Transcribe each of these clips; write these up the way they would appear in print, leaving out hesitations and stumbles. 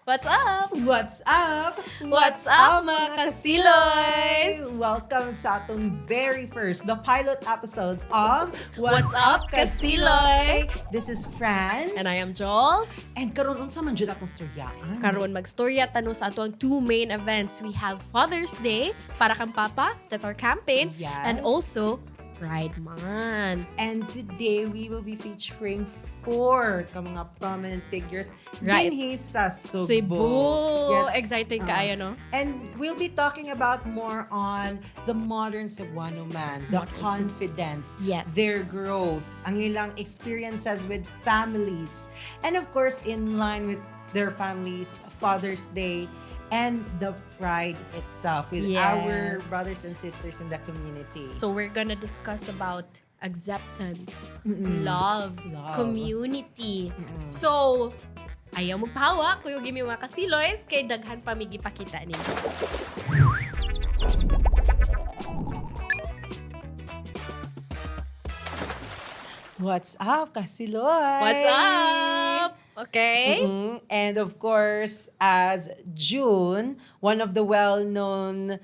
What's up? What's up? What's up, mga kasiloys? Welcome sa atong very first, the pilot episode of What's Up, Ka-Siloy? This is Franz. And I am Jols. And karon unsa man jud atong storyaan? Karon magstorya tano sa atong two main events. We have Father's Day, para kang papa, that's our campaign. Yes. And also, Pride Month. And today, we will be featuring four ka mga prominent figures Right. dinhi sa Cebu. Cebu. Yes. Exciting kaayo, no? And we'll be talking about more on the modern Cebuano man, the confidence, Yes. their growth, ang ilang experiences with families, and of course, in line with their families, Father's Day, and the pride itself with our Yes. brothers and sisters in the community. So we're gonna discuss about acceptance, love, community. So, ayaw magpahawa, kuyogin mi mga kasiloys, kay daghan pa migi pakita ninyo. What's up, Kasiloy? What's up? Okay? And of course, as June, one of the well-known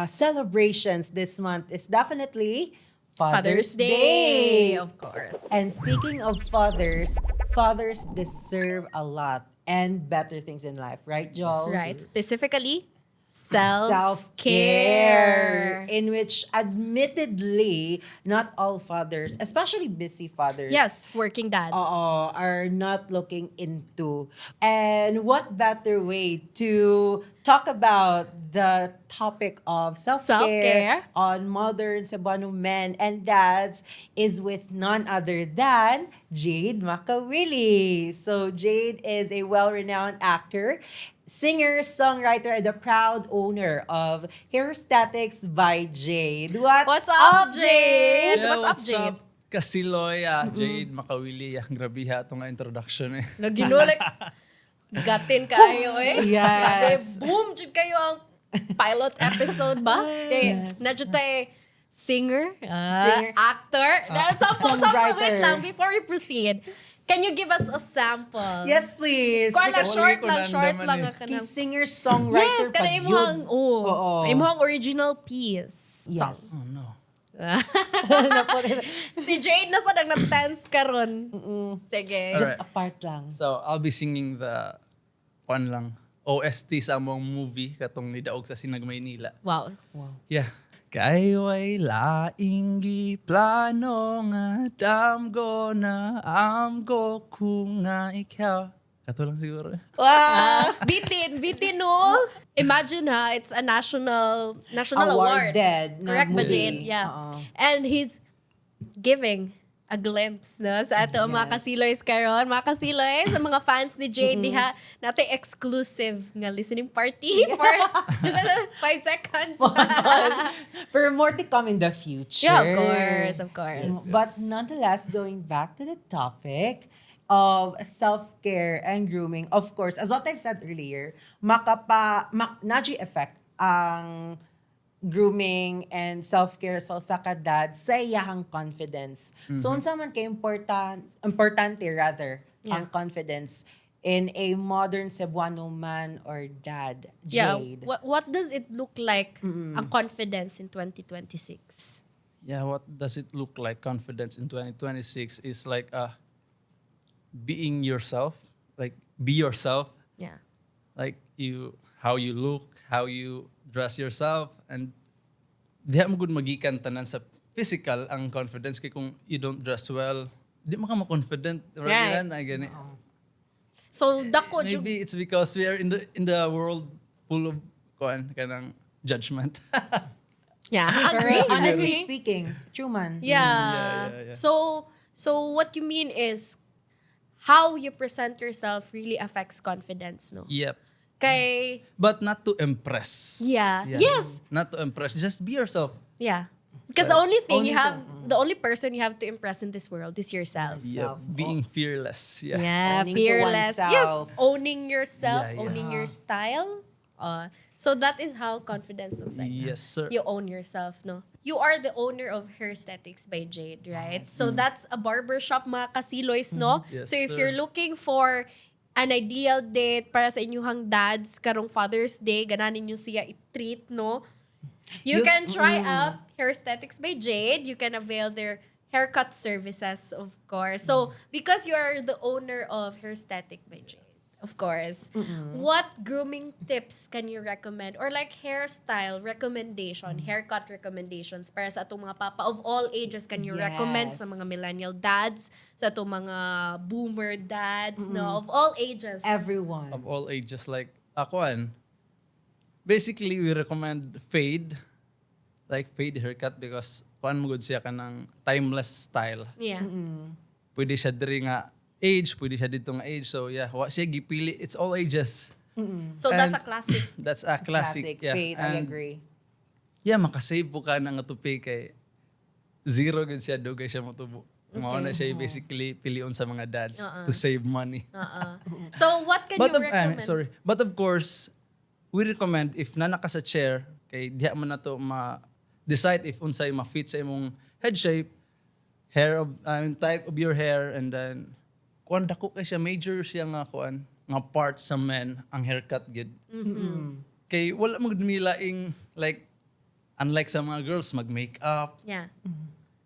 celebrations this month is definitely Father's Day, of course. And speaking of fathers, fathers deserve a lot and better things in life, right, Jols? Right, specifically, self-care. Self-care, in which admittedly, not all fathers, especially busy fathers, Yes, working dads. are not looking into. And what better way to talk about the topic of self-care, Self-care. on modern Cebuano men and dads is with none other than Jade Makawili. So Jade is a well-renowned actor, singer, songwriter, and the proud owner of Hair Statics by Jade. What's up, Jade? Yeah, What's up, Jade? Kasiloy, Jade, Makawili, grabe ha itong introduction eh. Naginulik. Gatin kayo eh. Yes. Grabe, boom, jud kayo ang pilot episode ba? Kaya, nadyo tayo singer, actor. Sample, songwriter. wait lang, before we proceed, can you give us a sample? Yes, please. Kuha lang, Wala short ko lang, short nandaman lang. eh. Ang kanang- Singer-songwriter Yes, kana imuhang, Oo. imuhang original piece. Yes. Oh no. Si Jade na sa nag-tense karon. Sige. Just Alright. a part lang. So, I'll be singing the OST sa among movie katong nidaog sa Sinag Maynila. Wow. Yeah. Kayo ay laing giplano nga damgo na amgo kung nga ikaw. Kato lang siguro. Bitin no. Imagine it's a national award. Awarded na Correct ba, movie. Jade? Yeah. Oo. And he's giving a glimpse no, sa ato mga kasiloys karon. Mga kasiloys, sa mga fans ni Jade, diha, natin exclusive nga listening party for just 5 seconds. For more to come in the future. Yeah, of course. But nonetheless, going back to the topic of self-care and grooming, of course, as what I've said earlier, naji effect ang grooming and self-care sa kadad sa iyahang confidence. So, unsa man kay importante rather, ang confidence in a modern Cebuano man or dad, Jade. Yeah, what does it look like ang confidence in 2026? Yeah, what does it look like? Confidence in 2026 is like being yourself. Like, be yourself. Yeah. Like how you look, how you dress yourself, and diha mo gud magikan tanan sa physical ang confidence kay kung you don't dress well, di mo ka ma-confident. Right. Right. Gani. So dako Maybe it's because we are in the world full of kanang judgment. Yeah, I agree. Honestly Honestly, speaking, true man. yeah. So what you mean is how you present yourself really affects confidence, no? Yep. Kay But not to impress. yeah. Yeah. Yes. Not to impress. Just be yourself. Yeah. Because the Right. only thing the only person you have to impress in this world is yourself. Yep. Being fearless. Yeah. Yeah, Owning to fearless. Yes, oneself. owning yourself, Yeah, yeah. owning your style. So that is how confidence looks like. Yes, sir. You own yourself, no? You are the owner of Hair Aesthetics by Jade, right? So that's a barbershop, mga kasiloys, no? Yes, So if sir. you're looking for an ideal date para sa inyong dads karong Father's Day, gananin niyo siya i-treat, no? You can try out Hair Aesthetics by Jade. You can avail their haircut services, of course. So, because you are the owner of Hair Aesthetic by Jade, of course, what grooming tips can you recommend? Or like hairstyle recommendation, haircut recommendations para sa atong mga papa of all ages can you recommend sa mga millennial dads, sa atong mga boomer dads, no? Of all ages. Everyone. Of all ages, like ako basically we recommend fade, like fade haircut because mo good siya ka ng timeless style. Yeah. Pwede siya diri nga age, pwede siya dito nga age. So yeah, wa siya gipili, it's all ages. So that's a classic. That's a classic. Yeah. Fade, I agree. Yeah, makasave po ka ng atupi kay zero gud siya dugay siya motubo. Mao na siya basically pilion sa mga dads to save money. So what can you recommend? But of course, we recommend if nana ka sa chair kay diha man na to decide if unsay ma-fit sa imong head shape, type of your hair, and then kuan dako kay siya major siya nga kuan nga parts sa men ang haircut gid. Kay wala mo gud milaing like unlike sa mga girls mag-makeup. Yeah.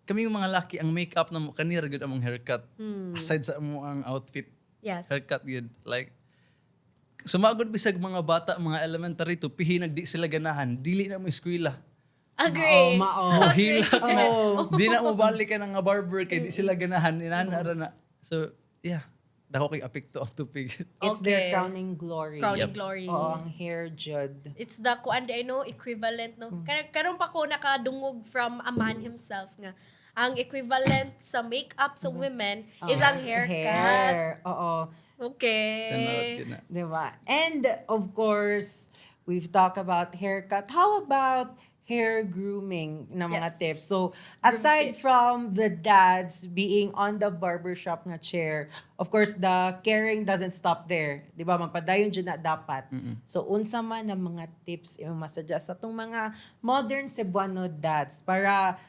Kami yung mga laki ang makeup na mo kanira gud among haircut. Aside sa mo ang outfit. Yes. Haircut gud like sumagod bisag mga bata, mga elementary to pihi nagdi sila ganahan, dili na mo eskwela. Agree. Hilak na. Di na mo balik ka ng nga barber kay di sila ganahan inanara na. So, yeah. Dako kay apekto of tupig. It's their crowning glory. Crowning glory. Oo, ang hair jud. It's the kuan day no equivalent no. Karon pa ko nakadungog from a man himself nga ang equivalent sa makeup sa women is ang haircut. Hair. Oo. Okay. Diba? And of course, we've talked about haircut. How about hair grooming na mga tips? So, aside from the dads being on the barbershop nga chair, of course, the caring doesn't stop there. Di ba? Magpadayon dyan na dapat. So, unsa man na mga tips yung masuggest sa itong mga modern Cebuano dads para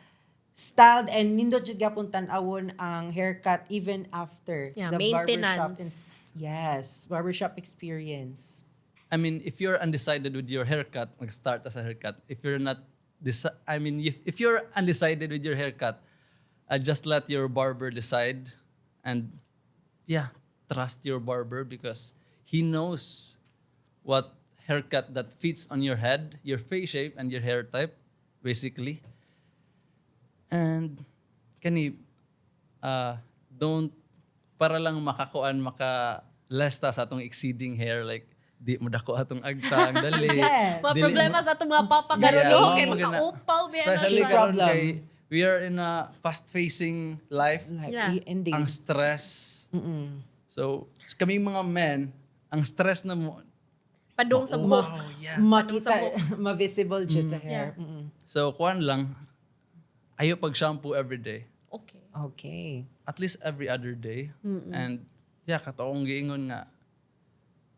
styled and nindot jud gapon tan-awon ang haircut even after the barbershop. Yes, barbershop experience. I mean, if you're undecided with your haircut, mag-start as a haircut. If you're not, if you're undecided with your haircut, just let your barber decide, and yeah, trust your barber because he knows what haircut that fits on your head, your face shape, and your hair type, basically. And don't para lang maka-lesta sa atong exceeding hair like di mo dako atong agta ang dali. Yes. Mga problema sa atong mga papa karon no kay makaupaw biya na especially siya. karon kay we are in a fast-facing life. Indeed. Ang stress. So, kaming mga men, ang stress na mo Padung sa buhok. Makita, ma-visible jud sa hair. So, kuan lang, ayaw pag-shampoo every day. Okay. Okay. At least every other day. And, yeah, kataong giingon nga,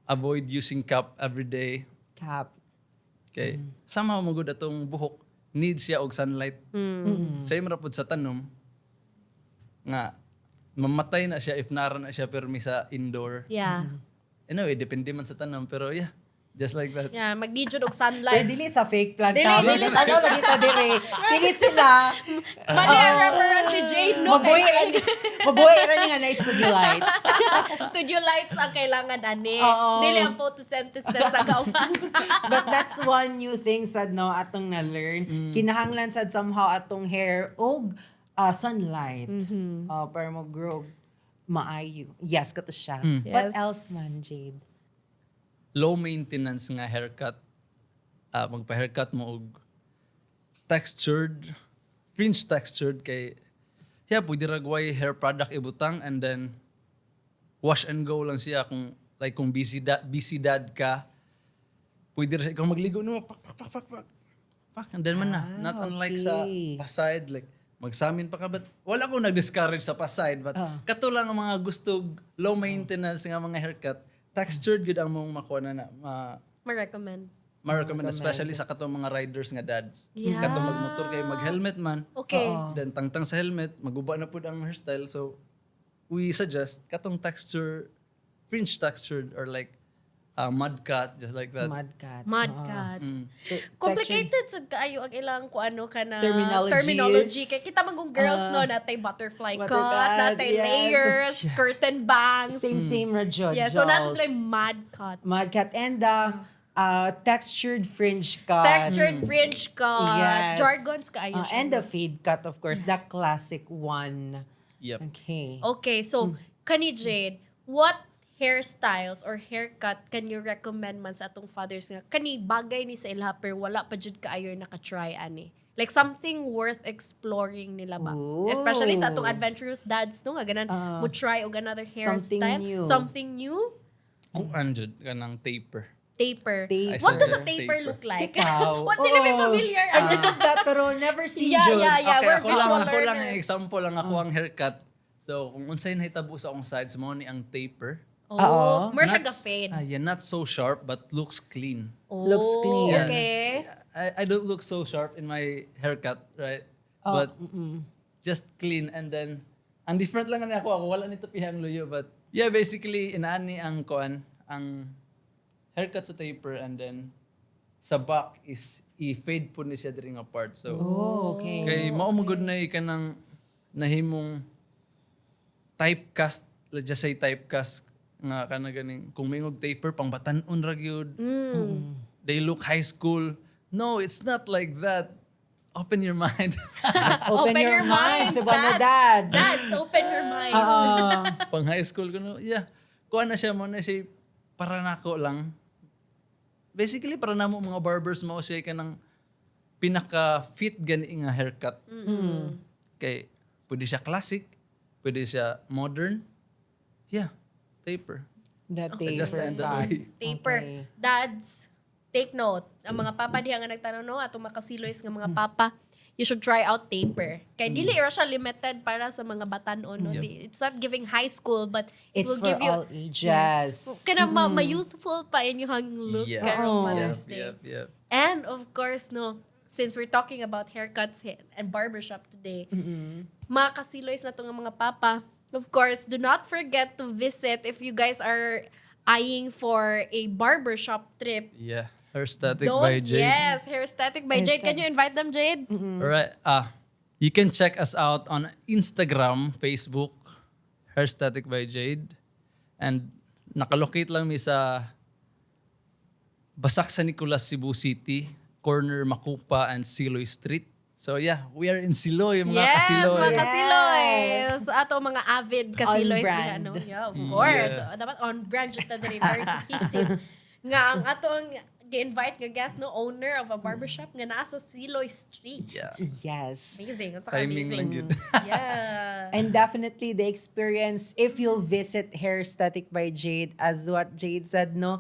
avoid using cap every day. Cap. Okay. Somehow, magod atong buhok, needs siya og sunlight. Same ra pud sa tanom, nga, mamatay na siya if nara na siya permi sa indoor. Yeah. Anyway, depende man sa tanom. Pero yeah, just like that. Yeah, mag-need og Pero sunlight. dili sa fake plant. Dili Tapos sa- ano lagi ta dire. Kini sila. Mali ang reference si Jade, no? Mabuhay ra nga na studio lights. Studio lights ang kailangan, ani. Oo. Dili ang photosynthesis sa gawas. But that's one new thing sad no atong na-learn. Kinahanglan sad somehow atong hair og sunlight. Para mag-grow maayo. Yes, kato siya. What Yes. else man, Jade? Low maintenance nga haircut. Magpa-haircut mo og textured, fringe textured kay yeah, pwede ragway hair product ibutang and then wash and go lang siya kung busy dad ka. Pwede rin ikaw magligo no pak and then man na. Not unlike sa paside like magsamin pa ka but wala ko nag-discourage sa paside but kato lang ang mga gusto low maintenance nga mga haircut textured good ang mong makuha na Ma-recommend. ma-recommend especially sa katong mga riders nga dads. Yeah. Katong magmotor kay mag-helmet man. Okay. Then tangtang sa helmet, maguba na pud ang hairstyle. So we suggest katong texture fringe textured or like mud cut, just like that. Mud cat. Mud cat. So, Complicated sa kaayo ang ilang kung ano ka na Terminologies. terminology. Kaya kita magong girls no, natay butterfly Butter cut, cut, natay yes. layers, curtain bangs. Same radyo, Yeah, so nasa Jols. sila yung mud cut. Mud cat and textured fringe cut. Textured fringe cut. Yes. Jargons kaayo siya. And the fade cut, of course, the classic one. Yep. Okay. Okay, so kani Jade, what hairstyles or haircut can you recommend man sa atong fathers nga kani bagay ni sa ilha pero wala pa jud kaayo naka-try ani? Like something worth exploring nila ba? Ooh. Especially sa atong adventurous dads no nga ganan mo try og another hairstyle, new. something new. Kuan jud kanang taper. Taper. Taper. What does a Taper. taper look like? Ikaw. What dili may Oo. familiar? I know of that, pero never seen Yeah, Jud. yeah, yeah. Okay, We're ako visual lang ang learners. example lang ako ang haircut. So, kung unsay nahitabo sa akong sides mo ni ang taper. Oh, more siya Not- ga-fade. yeah, not so sharp but looks clean. Looks clean. Yeah. Okay. I don't look so sharp in my haircut, right? But just clean and then ang different lang na ako wala nito pihang luyo but yeah, basically inaani ang kuan ang haircut sa taper and then sa back is i-fade po ni siya diri nga part. So Oh, okay. kay mao mo good na kanang nahimong typecast, let's just say typecast nga kana ganing kung mingog taper pang batan-on ra gyud. They look high school. No, it's not like that. Open your mind. Open your mind, Cebuano dads. Dads, open your mind. Pang high school ko no. Yeah. Kuha na siya mo na siya para nako lang. Basically para namo mga barbers mo siya kanang pinaka-fit gani nga haircut. Kay pwede siya classic, pwede siya modern. Yeah, taper. The taper Just the end of the cut. way. Taper. Okay. Dads, take note. Ang mga papa diha nga nagtanong no, atong makasiloys nga mga papa, you should try out taper. Kay dili ra siya limited para sa mga batanon no. Yep. It's not giving high school but it It's will for give you all ages. Kana ma-youthful pa inyong look Yeah. karong Oh. Mother's Day. Yep. And of course, no, since we're talking about haircuts and barbershop today, mga kasiloys na itong mga papa, of course, do not forget to visit if you guys are eyeing for a barbershop trip. Yeah. Hairstatic by Jade. Yes, Hairstatic by Jade. Can you invite them, Jade? Alright. You can check us out on Instagram, Facebook, Hairstatic by Jade. And nakalocate lang mi sa Basak San Nicolas, Cebu City, corner Makupa and Siloy Street. So yeah, we are in Siloy, mga Yes, kasiloy. mga kasiloys. Ato mga avid kasiloys On nila, brand. no? Yeah, of course. Yeah. So, dapat on brand siya ta diri, very cohesive. Nga ang ato ang gi-invite nga guest no owner of a barbershop nga nasa Siloy Street. Yeah. Yes. Amazing. It's Timing amazing. lang yun. Yeah. And definitely the experience, if you'll visit Hairstatic by Jade, as what Jade said, no,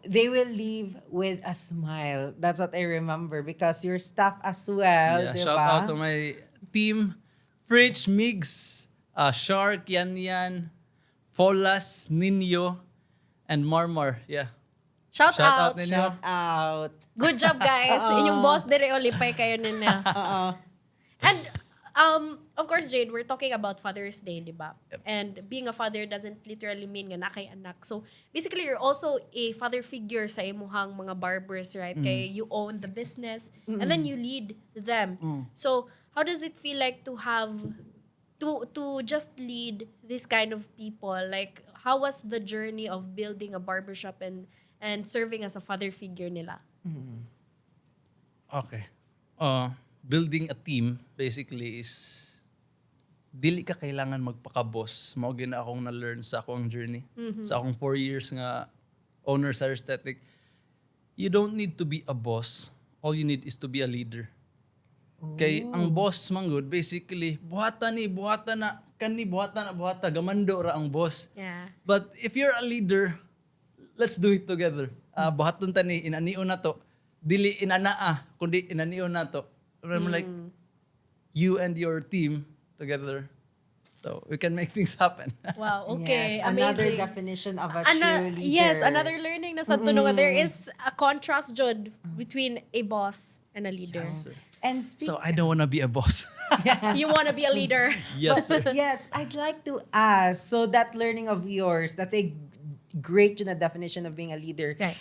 they will leave with a smile. That's what I remember because your staff as well, Yeah, di shout ba? out to my team, Fridge, Migs, Shark, Yan, Folas, Ninyo, and Marmar. Yeah. Shout out. ninyo. Shout out. Good job, guys. Inyong boss dire olipay kayo ninyo. And of course, Jade, we're talking about Father's Day, di ba? And being a father doesn't literally mean nga na kay anak. So, basically, you're also a father figure sa imuhang mga barbers, right? Kaya you own the business and then you lead them. So, how does it feel like to have to just lead this kind of people? Like, how was the journey of building a barbershop and serving as a father figure nila? Okay. Building a team basically is dili ka kailangan magpaka-boss. Mao gina akong na-learn sa akong journey. Sa akong 4 years nga owner sa aesthetic. You don't need to be a boss. All you need is to be a leader. Kay ang boss manggod basically buhata na kani buhata gamando ra ang boss. Yeah. But if you're a leader, let's do it together. Buhaton ta ni inanion na to. Dili inanaa kundi inanion na to. Like you and your team together. So we can make things happen. Wow, okay. Yes, another Amazing. definition of a true leader. Yes, another learning na sa tunog. There is a contrast, Jod, between a boss and a leader. Yes, sir. And So I don't want to be a boss. You want to be a leader. Yes, sir. yes, I'd like to ask. So that learning of yours, that's a great definition of being a leader. Right.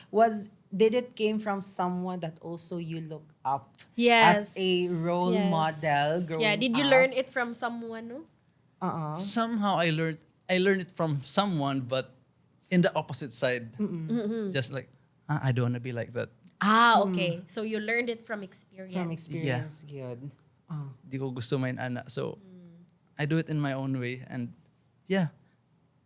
Did it came from someone that also you look up Yes. as a role Yes. model growing Yeah, did you up? learn it from someone, no? Somehow I learned it from someone, but in the opposite side. Just like, I don't want to be like that. Ah, okay. So you learned it from experience. From experience, good. Di ko gusto main ana. So, I do it in my own way. And, yeah.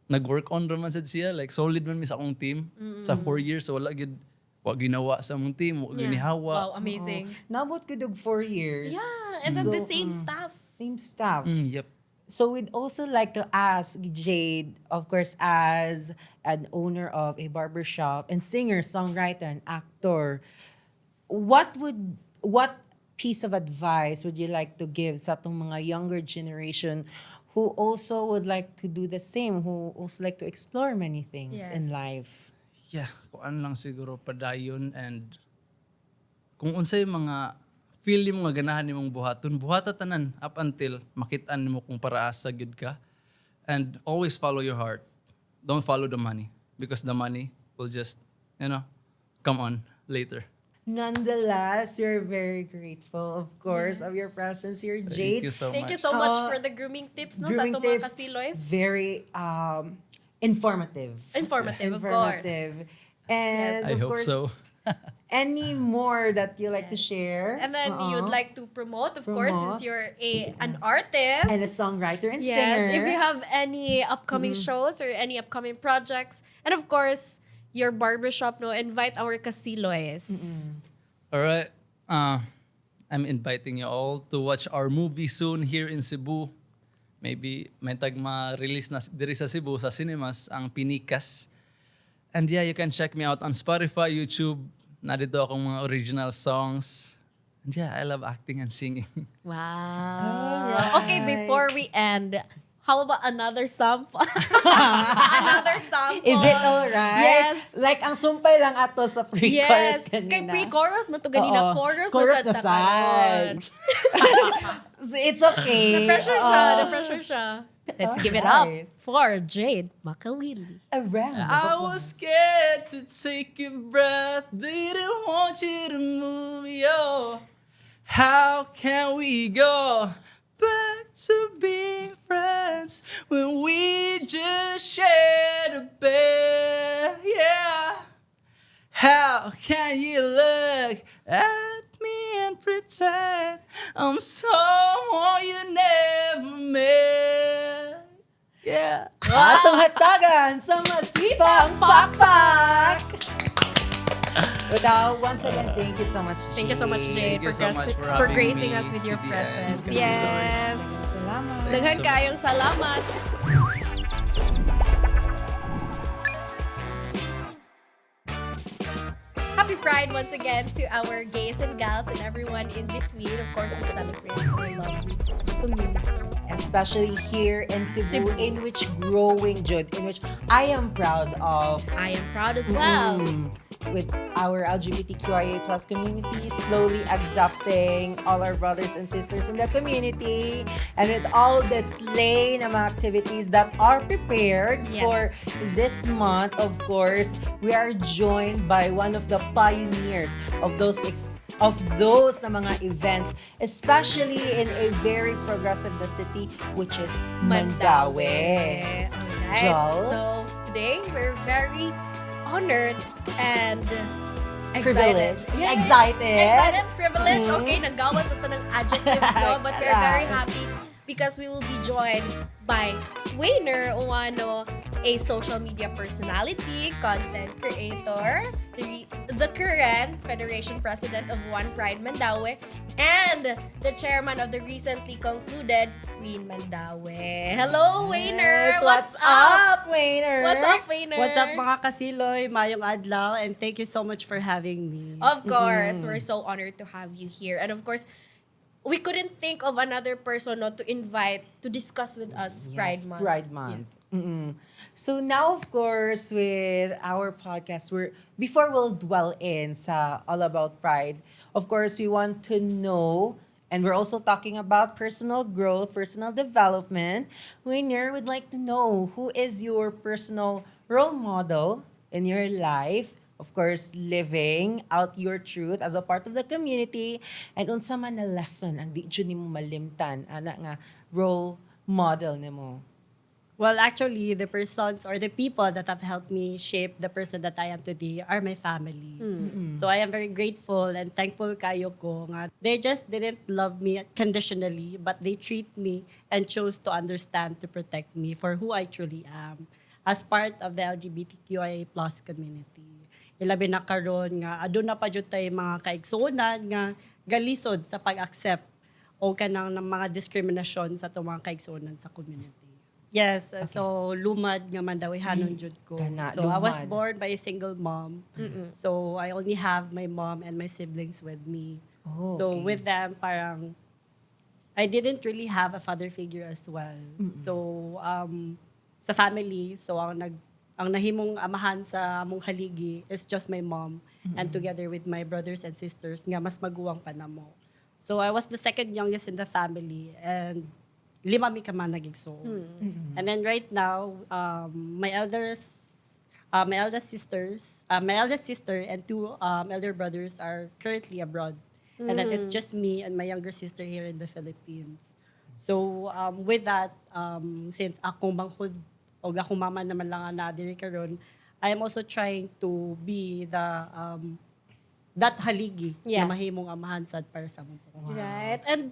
Nag-work on naman sad siya. Like, solid man mi sa akong team. Sa 4 years, so wala gid wa ginawa sa among team. Wa ginihawa. Wow, amazing. Nabot ko dug 4 years. Yeah, and then the same stuff. Same stuff. Yep. So we'd also like to ask Jade, of course, as an owner of a barbershop and singer, songwriter, and actor, what piece of advice would you like to give sa itong mga younger generation who also would like to do the same, who also like to explore many things Yes. in life? Yeah, kuan lang siguro padayon and kung unsay mga feel mo nga ganahan nimong buhaton, buhata tanan up until makitaan nimo kung paraasa gyud ka. And always follow your heart. Don't follow the money because the money will just, come on later. Nonetheless, we're very grateful, of course, of your presence here, Jade. Thank you so Thank much. you so much for the grooming tips, no? Sa Grooming itong mga tips, Ka-Siloys. very informative. Informative, of course. And I of hope course, so. any more that you like to share? And then you'd like to promote, of course, Promote. since you're an artist. And a songwriter and Yes, singer. if you have any upcoming shows or any upcoming projects. And of course, your barbershop, no? Invite our Ka-Siloys. All right. I'm inviting you all to watch our movie soon here in Cebu. Maybe may ma-release na diri sa Cebu sa cinemas ang Pinikas. And yeah, you can check me out on Spotify, YouTube. Narito akong mga original songs. And yeah, I love acting and singing. Wow. Alright. Okay, before we end, how about another sample? Another sample. Is it alright? Yes. Like, ang sumpay lang ato sa pre-chorus Yes. kanina. Kay pre-chorus, man to ganina. Oo. Chorus, Chorus na na sad side. It's okay. Na-pressure siya, na-pressure siya. Let's give it up Alright. for Jade Makawili. A round of I applause. was scared to take your breath. Didn't want you to move, yo. How can we go back to being friends when we just shared a bed? Yeah. How can you look at me and pretend I'm someone you never met? Yeah. Atong hatagan sa masipang pakpak! But once again, thank you so much, Jade. Thank you so much, Jade, Thank you so much for for having gracing me, us with your CDN presence. Digital. Yes. Salamat. Daghan so kayong salamat. Happy Pride once again to our gays and gals and everyone in between. Of course, we celebrate our lovely community. Especially here in Cebu, Cebu. in which growing Jude, in which I am proud of. I am proud as well. With our LGBTQIA plus community slowly accepting all our brothers and sisters in the community, and with all the slay na mga activities that are prepared Yes. for this month, of course, we are joined by one of the pioneers of those na mga events, especially in a very progressive na city, which is Mandaue. Alright. Jols? So today we're very honored and Privileged. excited. Yeah, Excited. Excited, privileged. Okay, nagawas ito ng adjectives, no? But we're very happy because we will be joined by Wayner Uwano, a social media personality, content creator, the current Federation President of One Pride Mandaue, and the chairman of the recently concluded Queen Mandaue. Hello, Wayner! Yes, What's up? Wayner? What's up, Wayner? What's up mga Ka-Siloy? Mayong adlaw, and thank you so much for having me. Of course, we're so honored to have you here. And of course, we couldn't think of another person no, to invite to discuss with us Pride Month. Pride Month. Mm-mm. So now, of course, with our podcast, before we'll dwell in sa all about Pride, of course, we want to know, and we're also talking about personal growth, personal development. Winner would like to know who is your personal role model in your life. Of course, living out your truth as a part of the community, and unsa man na lesson ang di jud nimo malimtan ana nga role model nimo. Well, actually, the persons or the people that have helped me shape the person that I am today are my family. So I am very grateful and thankful kayo ko nga. They just didn't love me conditionally, but they treat me and chose to understand to protect me for who I truly am as part of the LGBTQIA+ community. Ilabi na karon nga aduna na pa jud tay mga kaigsuonan nga galisod sa pag-accept o kanang ng mga diskriminasyon sa itong mga kaigsuonan sa community. Yes, so lumad nga man daw hanon jud ko. Kana, So I was lumad. born by a single mom. So I only have my mom and my siblings with me. Oh, So okay. with them parang I didn't really have a father figure as well. So sa family, so ang nahimong amahan sa among haligi is just my mom and together with my brothers and sisters nga mas maguwang pa namo. So I was the second youngest in the family and lima mi ka man nagigso. And then right now, my eldest sister and two elder brothers are currently abroad. And then it's just me and my younger sister here in the Philippines. So with that, since akong manghud o akong mama naman lang na diri karon, I am also trying to be the that haligi Yeah. na mahimong amahan sad para sa among pamilya. Right. And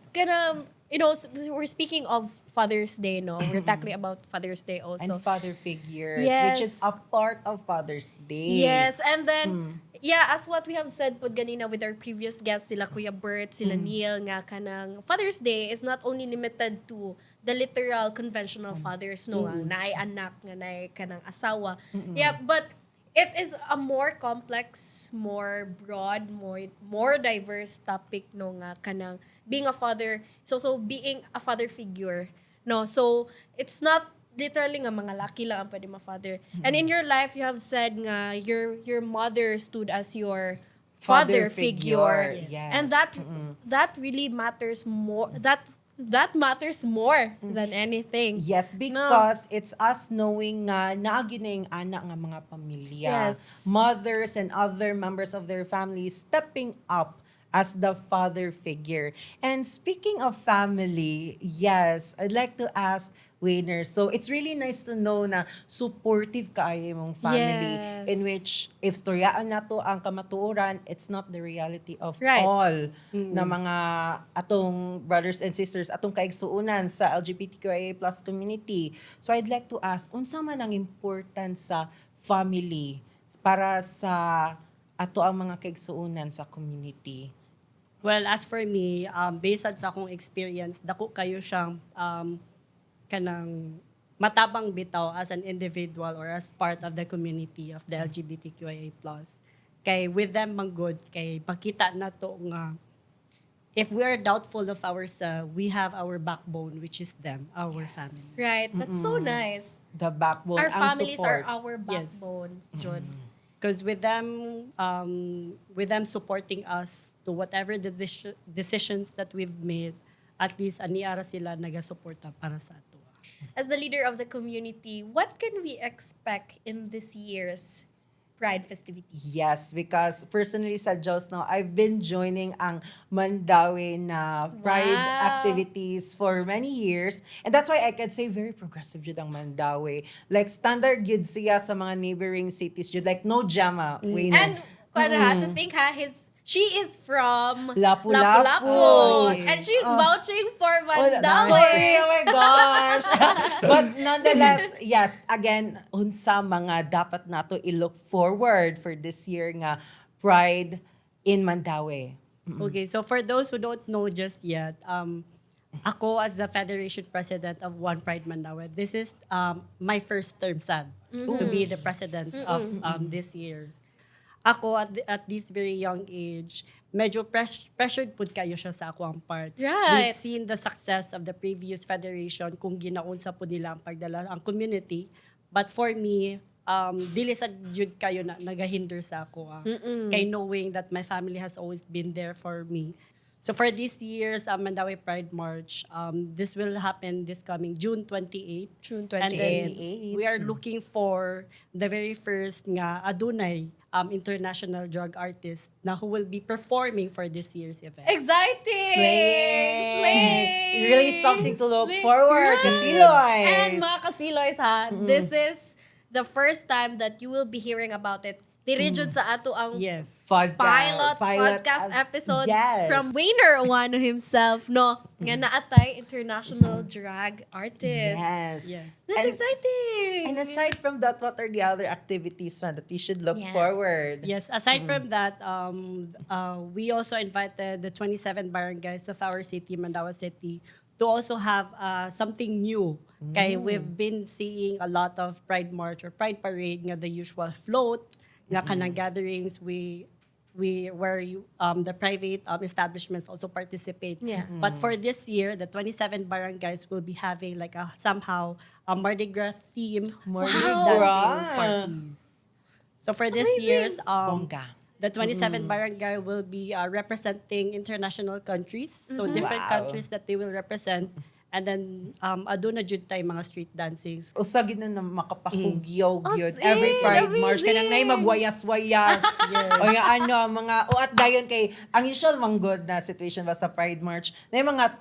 we're speaking of Father's Day, no? We're tackling about Father's Day also. And father figures, Yes. which is a part of Father's Day. Yes, and then, as what we have said po ganina with our previous guests, sila Kuya Bert, sila Neil, nga kanang Father's Day is not only limited to the literal conventional fathers, no? Nga naay anak, nga naay kanang asawa. Yeah, but it is a more complex, more broad, more diverse topic, no? Nga kanang being a father, so being a father figure, no? So, it's not literally nga mga laki lang ang pwede ma-father. And in your life, you have said nga your mother stood as your father figure. Yes. And that really matters more. That matters more than anything. Yes, because it's us knowing nga naagi na yung anak nga mga pamilya. Yes. Mothers and other members of their families stepping up as the father figure. And speaking of family, yes, I'd like to ask Wayner. So it's really nice to know na supportive kaayo mong family, Yes. in which if storyaan na to ang kamatuoran, it's not the reality of Right. all na mga atong brothers and sisters, atong kaigsuunan sa LGBTQIA+ community. So I'd like to ask, unsa man ang importance sa family para sa ato ang mga kaigsuunan sa community? Well, as for me, based sa akong experience, dako kayo siyang kanang matabang bitaw as an individual or as part of the community of the LGBTQIA+. Kay with them man good, kay makita na to nga if we are doubtful of ourselves, we have our backbone, which is them, our family. Right. That's so nice. The backbone, Our ang families support. are our Yes. backbones, John. Because with them supporting us to whatever the decisions that we've made, at least aniara sila nagasuporta para sa ato. As the leader of the community, what can we expect in this year's Pride festivity? Yes, because personally sa Jols now, I've been joining ang Mandawi na Pride Wow. activities for many years. And that's why I can say very progressive jud ang Mandawi. Like standard yun siya sa mga neighboring cities jud. Like no jama. And to think she is from Lapu-Lapu. and she's vouching for Sorry, Mandawi. oh my gosh. But nonetheless, yes, again, unsa mga dapat nato i-look forward for this year nga Pride in Mandawi. Okay, so for those who don't know just yet, ako as the Federation President of One Pride Mandawi, this is my first term sad to be the president of this year. ako at this very young age, medyo pressured pud kayo siya sa ako ang part. Right. We've seen the success of the previous federation kung ginaunsa po nila ang pagdala ang community. But for me, dili sa jud kayo na nagahinder sa ako. Kay knowing that my family has always been there for me. So for this year's Mandaue Pride March, this will happen this coming June 28. June And 28. then we are looking for the very first nga adunay international drug artist na who will be performing for this year's event. Exciting! Slay! Really something to look Slay! forward. Right. Kasiloy. And mga kasiloys ha, this is the first time that you will be hearing about it. Diri jud sa ato ang Yes. pilot podcast episode Yes. from Wayner Owano himself, no? Nga naatay international drag artist. Yes. Yes. That's And- exciting! And aside from that, what are the other activities man, that we should look Yes. forward? Yes, aside from that, we also invited the 27 barangays of our city, Mandaue City, to also have something new. Kay we've been seeing a lot of Pride March or Pride Parade, nga the usual float, nga kanang gatherings, where the private establishments also participate. Yeah. But for this year, the 27 barangays will be having like somehow a Mardi Gras theme Mardi street Gras. dancing parties. So for this year's Bongga. the 27 barangay will be representing international countries. So different Wow. countries that they will represent. And then aduna jud tay mga street dancings. Usagid na makapahugyaw gyud As every in, Pride March amazing. kanang nay magwayas-wayas. O yung mga uat dayon kay ang usual manggod na situation basta Pride March nay mga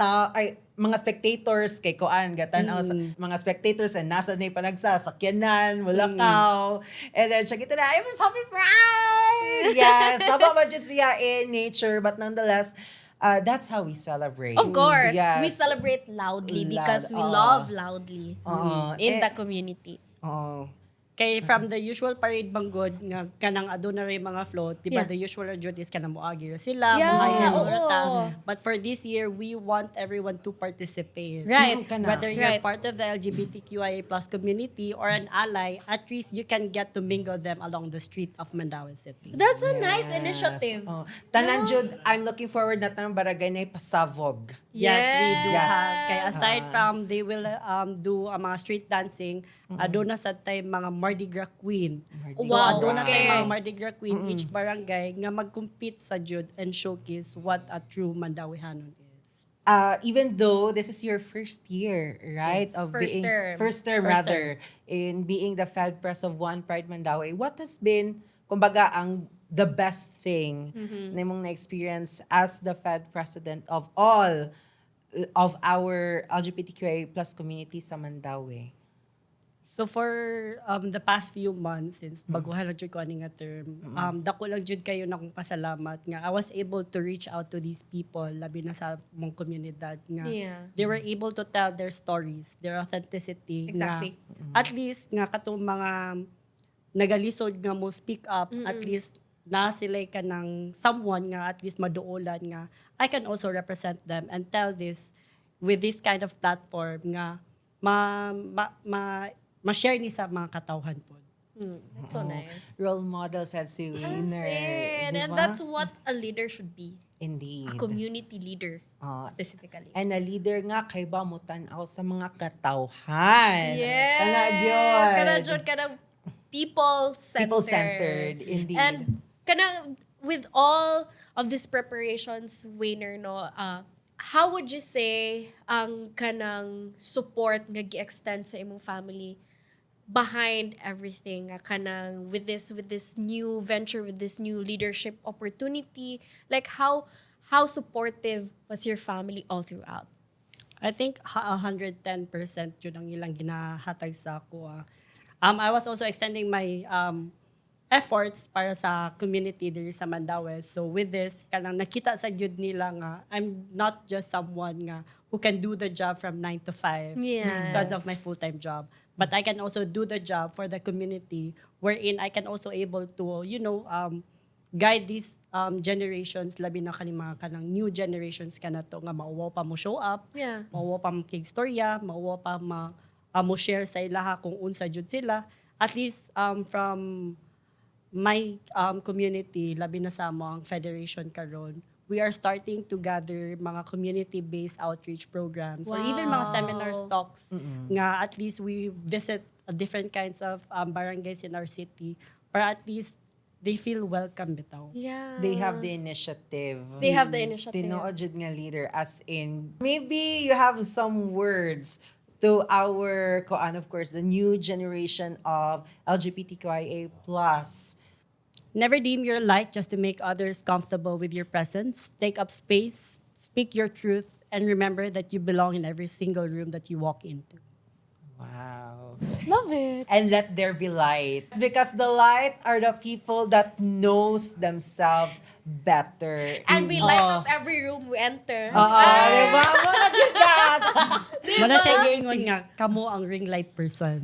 mga spectators kay kuan gatan-aw sa mga spectators and nasa nay panagsasakyanan mulakaw and then siya kita na I'm happy Pride. Yes, saba ba jud siya in nature but nonetheless that's how we celebrate. Of course, Yes. we celebrate loudly Loud, because we love loudly in the community. Oh. Kay from the usual parade banggod nga kanang aduna ray mga float, diba Yeah. the usual jud is kanang moagi sila, Yeah, mohayan oo. orata. But for this year, we want everyone to participate. Right. Whether you're Right. part of the LGBTQIA+ community or an ally, at least you can get to mingle them along the street of Mandaue City. That's a nice initiative. Oh. Tanan jud, I'm looking forward na tanang barangay na pasavog. Yes, we do Yes. have. Kaya aside from they will do mga street dancing, aduna sa tay mga Mardi Gras queen. So Wow, aduna tay okay. mga Mardi Gras queen each barangay nga mag-compete sa jud and showcase what a true Mandawihanon is. Even though this is your first year, right? Of First being term. first term First rather in being the Fed Press of One Pride Mandaue. What has been kumbaga ang the best thing na mong na-experience as the Fed President of all of our LGBTQIA+ community sa Mandaue? So for the past few months since baguhan na jud ko ani nga term, dako lang jud kayo na kong pasalamat nga I was able to reach out to these people labi na sa mong komunidad nga Yeah. they were able to tell their stories, their authenticity Exactly. nga at least nga katong mga nagalisod nga mo speak up, at least na sila ka ng someone nga at least maduolan nga I can also represent them and tell this with this kind of platform nga ma-share ni sa mga katawhan po. That's so nice. Role model said si That's Winner. it. And diba? that's what a leader should be. Indeed. A community leader, Ah. specifically. And a leader nga kay ba mo tan-aw sa mga katawhan. Yes! Kana gyud. Kana jud, kana people-centered. People-centered, indeed. And kana, with all of these preparations, Wayner, no, how would you say ang kanang support nga gi-extend sa imong family behind everything nga kanang with this new venture, with this new leadership opportunity? Like how supportive was your family all throughout? I think 110% yun ang ilang ginahatag sa ako. I was also extending my efforts para sa community diri sa Mandaue. So with this, kanang nakita sa gyud nila nga I'm not just someone nga who can do the job from 9 to 5 Yes. because of my full-time job. But I can also do the job for the community wherein I can also able to, guide these generations, labi na kani mga kanang new generations ka na to nga mauwaw pa mo show up, Yeah. mauwaw pa mo kigstorya, mauwaw pa mo share sa ilaha kung unsa jud sila. At least from my community, labi na sa among federation karon, we are starting to gather mga community-based outreach programs or even mga seminar talks nga at least we visit different kinds of barangays in our city para at least they feel welcome bitaw. Yeah. They have the initiative. They have the initiative. Tinuod jud nga leader, as in, maybe you have some words to our, of course, the new generation of LGBTQIA+. Never dim your light just to make others comfortable with your presence. Take up space, speak your truth, and remember that you belong in every single room that you walk into. Wow. Love it. And let there be light. Because the light are the people that knows themselves better. And we light up every room we enter. Diba? Mga ganyan. Mana siya giingon nga, kamo ang ring light person.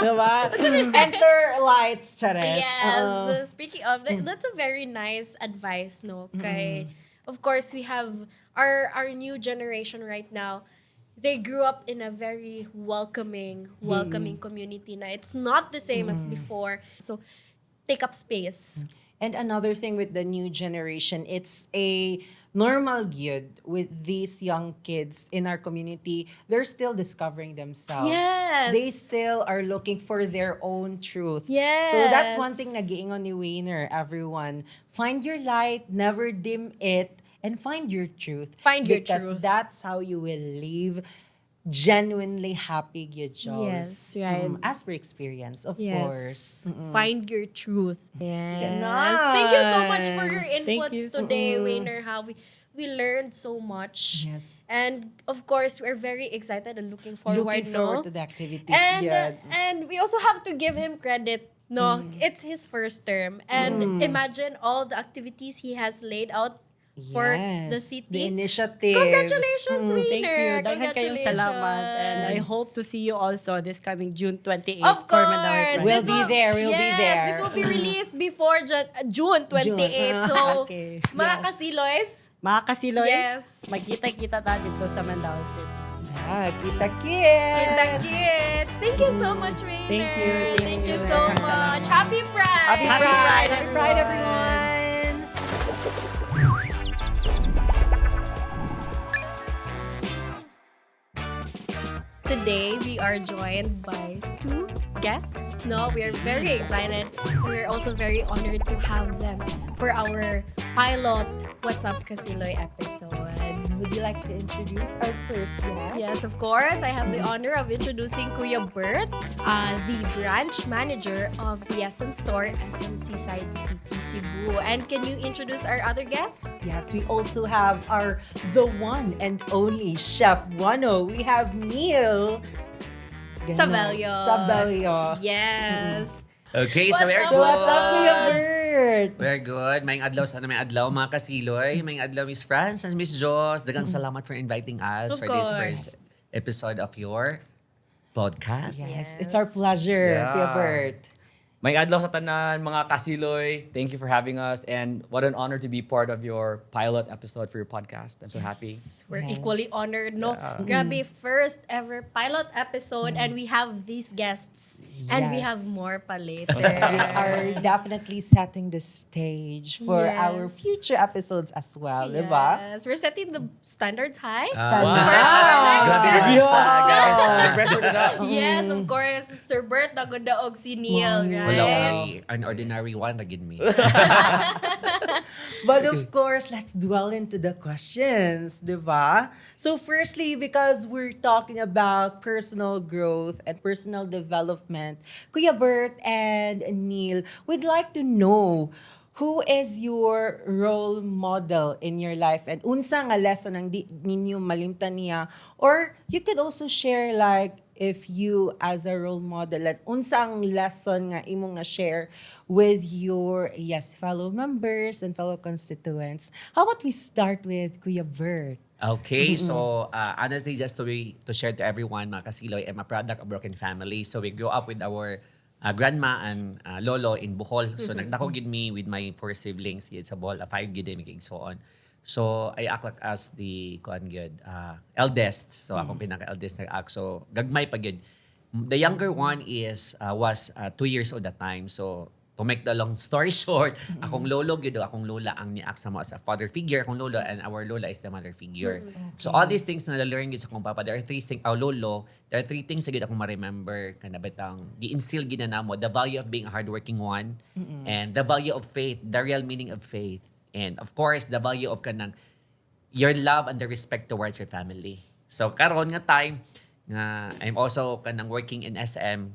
Diba? Enter lights, chares. Yes. Speaking of that, that's a very nice advice, no? Kay, of course, we have our new generation right now. They grew up in a very welcoming community na it's not the same as before. So, take up space. And another thing with the new generation, it's a normal good with these young kids in our community. They're still discovering themselves. Yes. They still are looking for their own truth. Yes. So that's one thing na giingon ni Wayner, everyone. Find your light, never dim it, and find your truth. Find your because truth. that's how you will live genuinely happy, good Jols. Yes, right. As per experience, of Yes. course. Find your truth. Yes. Ganon. Thank you so much for your Thank inputs you. today, Wayner. How we learned so much. Yes. And of course, we're very excited and looking forward, Looking forward to the activities. and yeah. and we also have to give him credit. No, it's his first term. And imagine all the activities he has laid out for Yes, the city. The initiatives. Congratulations, Wayner. Thank you. Daghan kayong salamat. And I Congratulations. hope to see you also this coming June 28th Of for Mandawi course. Pride. We'll This be will- there, we'll be yes, there. This will be released before June 28. So, Okay. mga kasiloys, Mga kasiloy, yes. magkita-kita tayo dito sa Mandawi City. Ah, kita kids. Kita kids. Thank you so much, Rainer. Thank you. Thank you so much. Happy Pride. Happy Happy Pride. Pride, Happy Pride, everyone. everyone. Today, we are joined by two guests. No, we are very excited. We're also very honored to have them for our pilot What's Up Ka-Siloy episode. Would you like to introduce our first guest? Yes, of course. I have the honor of introducing Kuya Bert, the branch manager of the SM Store, SM Seaside City, Cebu. And can you introduce our other guest? Yes, we also have the one and only Chef Wano. We have Neil. Sabelio. Sabelio. Yes. Okay, so we're What's up? good. What's up, Kuya Bert? We're good. May adlaw sana may adlaw mga kasiloy. May adlaw Miss France and Miss Jols. Dagang salamat for inviting us Of for this course. first episode of your podcast. Yes, it's our pleasure, Yeah. Kuya Bert. May adlaw sa tanan, mga kasiloy. Thank you for having us and what an honor to be part of your pilot episode for your podcast. I'm so happy. We're Yes. equally honored, no? Grabe, first ever pilot episode and we have these guests. And we Yes. have more pa later. We are definitely setting the stage for Yes. our future episodes as well, di ba? Yes, we're setting the standards high. Wow. Grabe Yeah. grabe sa. Pressure to that. Yes, of course. Sir Bert, nagadaog si Neil, Wala right? an ordinary one na gid me. But of course, let's dwell into the questions, di ba? So firstly, because we're talking about personal growth and personal development, Kuya Bert and Neil, we'd like to know who is your role model in your life and unsa nga lesson ang di ninyo malimtan niya, or you could also share like if you as a role model at unsang lesson nga imong na share with your fellow members and fellow constituents. How about we start with Kuya Bert? Okay, so honestly, just to share to everyone, mga kasiloy, I'm a product of broken family. So we grew up with our grandma and lolo in Bohol. So nagdako gid me with my 4 siblings gid sa Bohol, 5 gid mig so on. So I act like as the eldest. So akong pinaka-eldest nag-act. So gagmay pa gid. The younger one was 2 years old that time. So to make the long story short, akong lolo gyud akong lola ang niak sa mo as a father figure, akong lolo, and our lola is the mother figure. So all these things na na-learn gyud sa akong papa, there are three things, there are three things na gyud akong ma-remember kana betang gi-instill gyud na namo the value of being a hardworking one, and the value of faith, the real meaning of faith, and of course the value of kanang your love and the respect towards your family. So karon nga time nga I'm also kanang working in SM.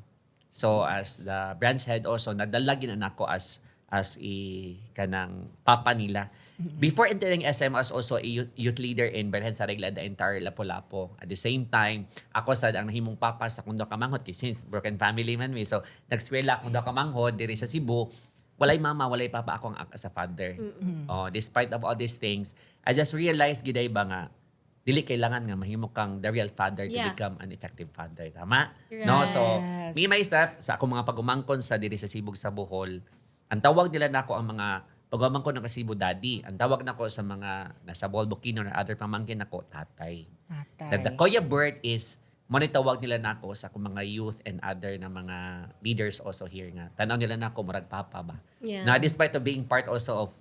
So as the branch head also, nagdalagin na ako as kanang papa nila. Before entering SM, I was also a youth leader in Berhen sa Regla, the entire Lapu-Lapu. At the same time, ako sad ang nahimong papa sa kundo kamanghod since broken family man we. So nagskwela kundo kamanghod diri sa Cebu. Walay mama, walay papa, ako ang as a father. Despite of all these things, I just realized giday ba nga dili kailangan nga mahimo kang the real father to become an effective father. Tama? No? So, me myself, sa akong mga pagumangkon sa diri sa Cebu sa Bohol, ang tawag nila nako ang mga pagumangkon ng Cebu daddy. Ang tawag nako sa mga nasa Bohol, Bukidnon or other pamangkin nako tatay. The Koya bird is mo ni tawag nila nako sa akong mga youth and other na mga leaders also here nga. Tanaw nila nako murag papa ba. Yeah. Na despite of being part also of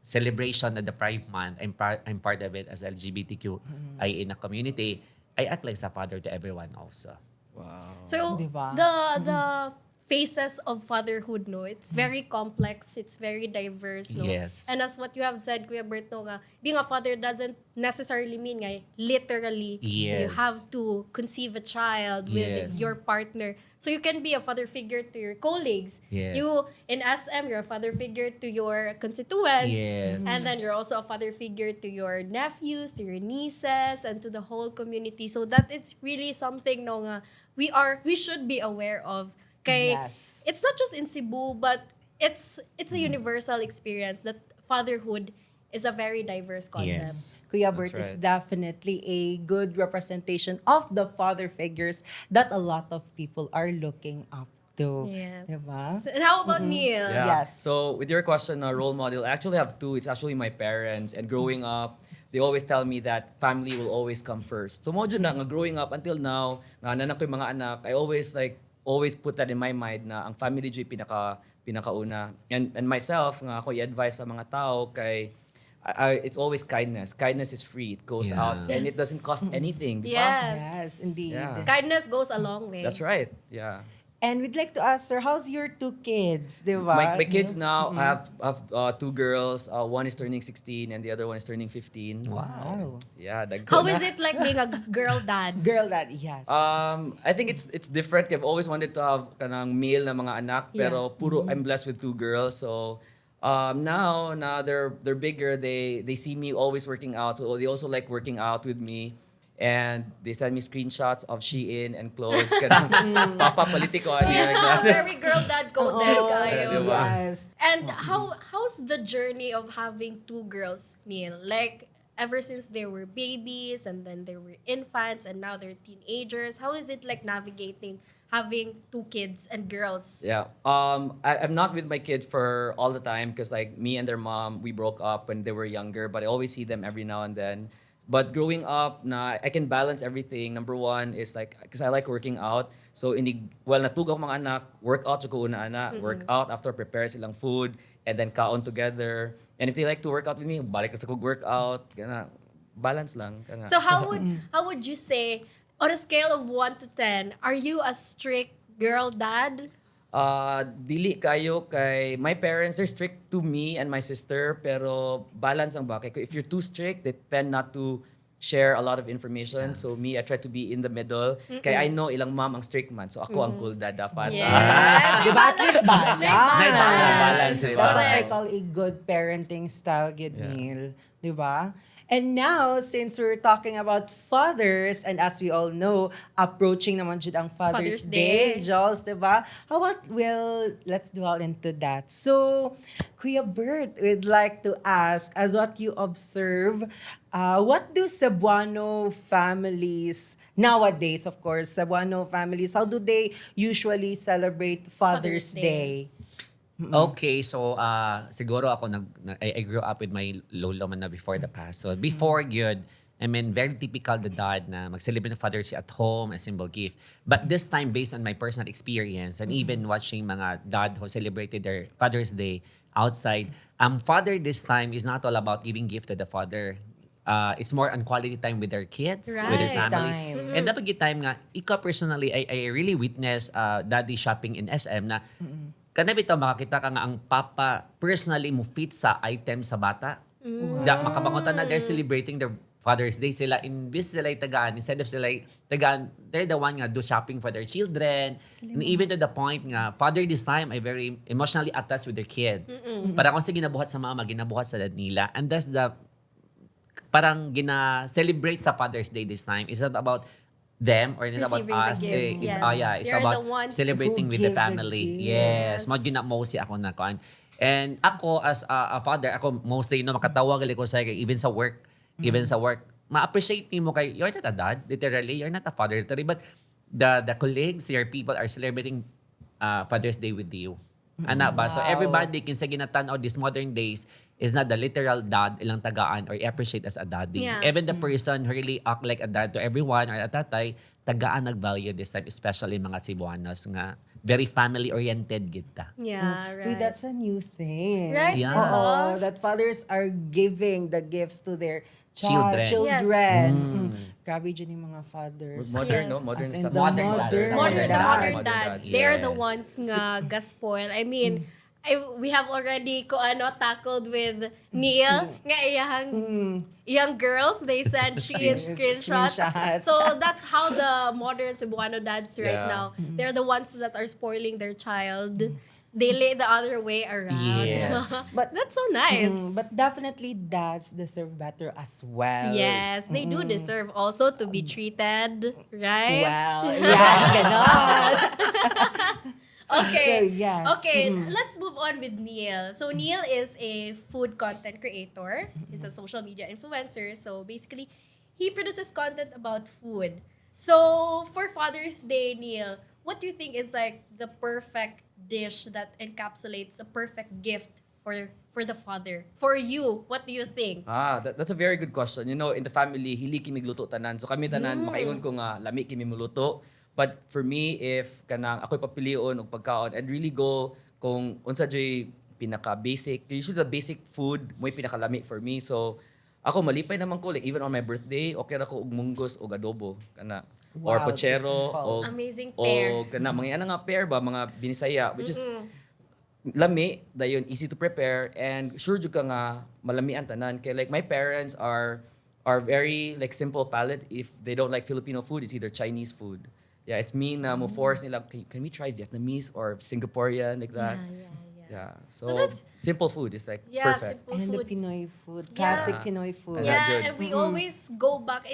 celebration of the Pride Month, I'm part of it as LGBTQI in a community. I act like a father to everyone also. Wow. So Diba? the phases of fatherhood, no, it's very complex, it's very diverse, no. Yes. And as what you have said, Kuya Berto, nga being a father doesn't necessarily mean nga literally you Yes. have to conceive a child with Yes. your partner. So you can be a father figure to your colleagues. Yes. You in SM, you're a father figure to your constituents. Yes. And then you're also a father figure to your nephews, to your nieces, and to the whole community. So that is really something no nga we should be aware of. Kay Yes. it's not just in Cebu, but it's a universal experience that fatherhood is a very diverse concept. Yes. Kuya Bert That's is right. definitely a good representation of the father figures that a lot of people are looking up to. Yes. Diba? And how about Neil? Yeah. Yes. So with your question, role model, I actually have two. It's actually my parents. And growing up, they always tell me that family will always come first. So mo dyan na, nga growing up until now, nga nanak ko yung mga anak, I always put that in my mind na ang family joy pinakauna. And myself, nga ako i-advise sa mga tao kay it's always kindness. Kindness is free. It goes Yeah. out and Yes. it doesn't cost anything. Di ba? Yes, indeed. Yeah. Kindness goes a long way. That's right. Yeah. And we'd like to ask, sir, how's your two kids? Diba? My kids now, I have two girls. One is turning 16 and the other one is turning 15. Wow. Yeah. How is it like being a girl dad? Girl dad, yes. I think it's different. I've always wanted to have kanang male na mga anak, pero puro I'm blessed with two girls. So now they're bigger. They see me always working out, so they also like working out with me. And they send me screenshots of Shein and clothes. Kanang Papa politiko. Yeah, very girl dad coded kayo. diba? Yes. And how's the journey of having two girls, Neil? Like ever since they were babies and then they were infants and now they're teenagers. How is it like navigating having two kids and girls? Yeah. I'm not with my kids for all the time because like me and their mom, we broke up when they were younger, but I always see them every now and then. But growing up, I can balance everything. Number one is like, because I like working out. So, natugak mga anak, work out ko una ana, work out after prepare silang food, and then kaon together. And if they like to work out with me, balik sa kog workout. Kana, balance lang. Kana. So how would you say on a scale of 1 to 10, are you a strict girl dad? Dili kayo kay my parents, they're strict to me and my sister, pero balance ang ba. Kay if you're too strict, they tend not to share a lot of information. So me, I try to be in the middle. Kaya I know ilang mom ang strict man. So ako ang cool dad dapat. Yes. Diba? At least balance. May balance, That's diba? what I call a good parenting style, good meal. Diba? And now, since we're talking about fathers, and as we all know, approaching naman jud ang Father's Father's Day. Day, Jols, diba? How about, let's dwell into that. So, Kuya Bert, we'd like to ask, as what you observe, what do Cebuano families, nowadays, of course, Cebuano families, how do they usually celebrate Father's Father's Day? Day? Okay, so siguro ako I grew up with my lolo man na before the past. So before good, I mean, very typical the dad na mag-celebrate ng Father's Day at home, a simple gift. But this time, based on my personal experience and even watching mga dad who celebrated their Father's Day outside, father this time is not all about giving gift to the father. It's more on quality time with their kids, with their Right. family. Time. And dapat time nga, ikaw personally, I really witness daddy shopping in SM na kanabito makakita ka nga ang papa personally mo fit sa item sa bata. Makabangotan na they're celebrating their Father's Day sila. Sila tagaan, instead of sila tagaan, they're the one nga do shopping for their children. And even to the point nga, father this time ay very emotionally attached with their kids. Parang kung sa ginabuhat sa mama, ginabuhat sa dad nila. And that's the parang gina-celebrate sa Father's Day this time. It's not about them or not about Receiving the us. gifts, It's, yes. it's They're about the ones celebrating who with the give the family. gifts. Yes. Mo ginamo si ako na kuan. And ako as a father, ako mostly makatawag ko sa even sa work, ma-appreciate mo kay you're not a dad, literally, you're not a father literally, but the colleagues, your people are celebrating Father's Day with you. Ana ba? So everybody can sa ginatan these modern days is not the literal dad ilang tagaan or appreciate as a daddy. Yeah. Even the person who really act like a dad to everyone or a tatay, tagaan nag-value this time, especially mga Cebuanos nga very family-oriented kita. Yeah, right. Uy, that's a new thing. Right? Yeah. Oo, that fathers are giving the gifts to their Children. children. Grabe dyan yung mga fathers. Modern, Yes. no? Modern As in stuff. the Modern dads. modern, Modern dads. dads. They're the Yes. ones nga gaspoil. I mean, we have already tackled with Neil nga iyang girls, they send screenshots. Screenshots. So that's how the modern Cebuano dads right Yeah. now, they're the ones that are spoiling their child. They lay the other way around. Yes. But That's so nice. but definitely dads deserve better as well. Yes, they do deserve also to be treated, right? Well, yeah, ganon. Okay. So, yes. Okay, let's move on with Neil. So Neil is a food content creator. He's a social media influencer. So basically, he produces content about food. So for Father's Day, Neil, what do you think is like the perfect dish that encapsulates a perfect gift for the father? For you, what do you think? That's a very good question. You know, in the family, hili kimi luto tanan. So kami tanan, makaingon ko nga, lami kimi muluto. But for me, if kanang ako'y papilion og pagkaon, I'd really go kung unsa joy pinaka-basic. Usually the basic food, mo'y pinaka-lami for me. So ako malipay naman ko, like even on my birthday, okay ra ko og munggos o adobo. Kana. Or Wow, pochero. simple. O, Amazing pair. O kana, mga nga pair ba, mga binisaya. Which is, lami, dayon easy to prepare and sure jud ka nga malamian tanan kay like my parents are very like simple palate. If they don't like Filipino food, it's either Chinese food. Yeah, it's me na mo force nila, can we try Vietnamese or Singaporean like that? Yeah. So simple food is like Yeah, perfect. simple And the food. Pinoy food. Classic Yeah. Pinoy food. Yeah, good. and we always go back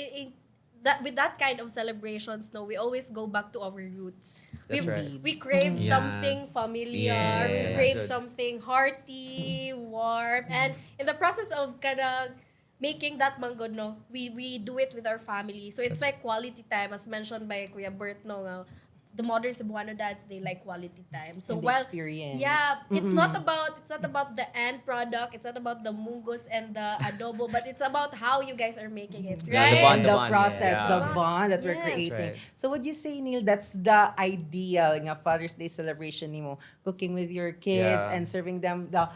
that with that kind of celebrations. No, we always go back to our roots. That's we, right. we crave Yeah. something familiar. Yeah. We crave Good. something hearty, warm, and in the process of making that manggod, no, we do it with our family. So it's like quality time, as mentioned by Kuya Bert, no, the modern Cebuano dads, they like quality time. So And the while experience. yeah, it's not about the end product. It's not about the munggos and the adobo, but it's about how you guys are making it, Yeah, right? the bond, The bond, process, yeah. the bond that we're Yes. creating. Right. So would you say, Neil, that's the ideal nga Father's Day celebration nimo, cooking with your kids Yeah. and serving them the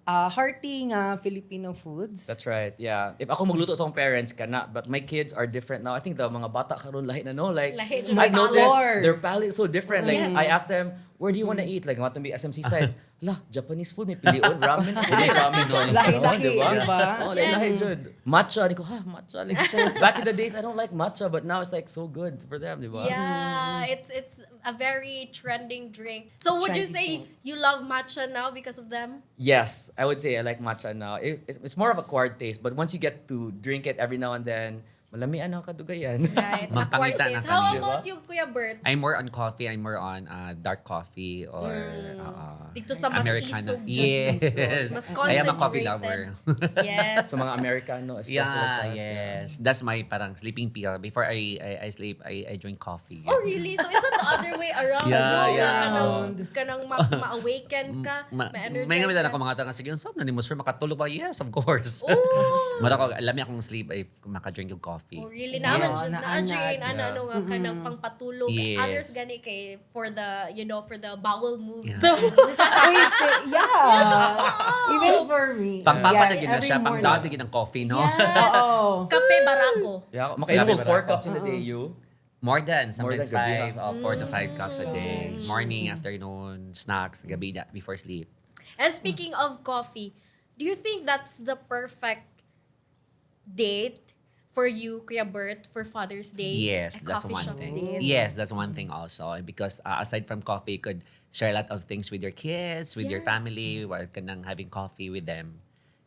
hearty nga Filipino foods? That's right. Yeah. If ako magluto sa akong parents kana, but my kids are different now. I think the mga bata karon lahi na no, like Lahi I dyan. Like noticed store. their palate is so different. Like Yes. I asked them, where do you want to eat? Like matong SMC side. La, Japanese food may pilion, ramen. Hindi ramen no. Lahi-lahi, diba? diba? Oh, lahi jud. Matcha, di ko matcha. Like, back in the days I don't like matcha, but now it's like so good for them, di ba? Yeah, it's a very trending drink. So would you Trendy say food. you love matcha now because of them? Yes, I would say I like matcha now. It's more of a acquired taste, but once you get to drink it every now and then, Malami ang kadugayan. Right. Magpangita Aquarius. na How kami. about you, Kuya Bert? I'm more on coffee. I'm more on dark coffee or Dito sa mas Americano. isog. Yes. Mas I am a coffee concentrated. lover. Yes. Sa mga Americano, espresso Yeah, latte. yes. That's my parang sleeping pill. Before I sleep, I drink coffee. Oh, really? So, it's not the other way around, Yeah, no? yeah. Kanang ma-awaken ka, ma-energize May nga ka. ako mga tanga sige, saan na ni mo sir makatulog ba? Yes, of course. Oh. Mara ko alam akong sleep if makadrink yung coffee. Oh, really? Yeah. Na-enjoy, Naanad. ano nga ka ng pangpatulog. Yes. Others gani kay for the, for the bowel movement. Uy, even for me. Pangpapa na yes, gina every siya, morning. pangdaan na gina ng coffee, no? Yes. Oo. Kape barako. Yeah, makainom Grabe mo 4 ba? cups in a day, you? More than, sometimes More than gabi, 5, 4 to 5 cups a day. Morning, afternoon, snacks, gabi na, before sleep. And speaking of coffee, do you think that's the perfect date for you, Kuya Bert, for Father's Day? Yes, A that's coffee one shop thing. date? Yes, that's one thing also. Because aside from coffee, you could share a lot of things with your kids, with your Yes. family, while kanang having coffee with them.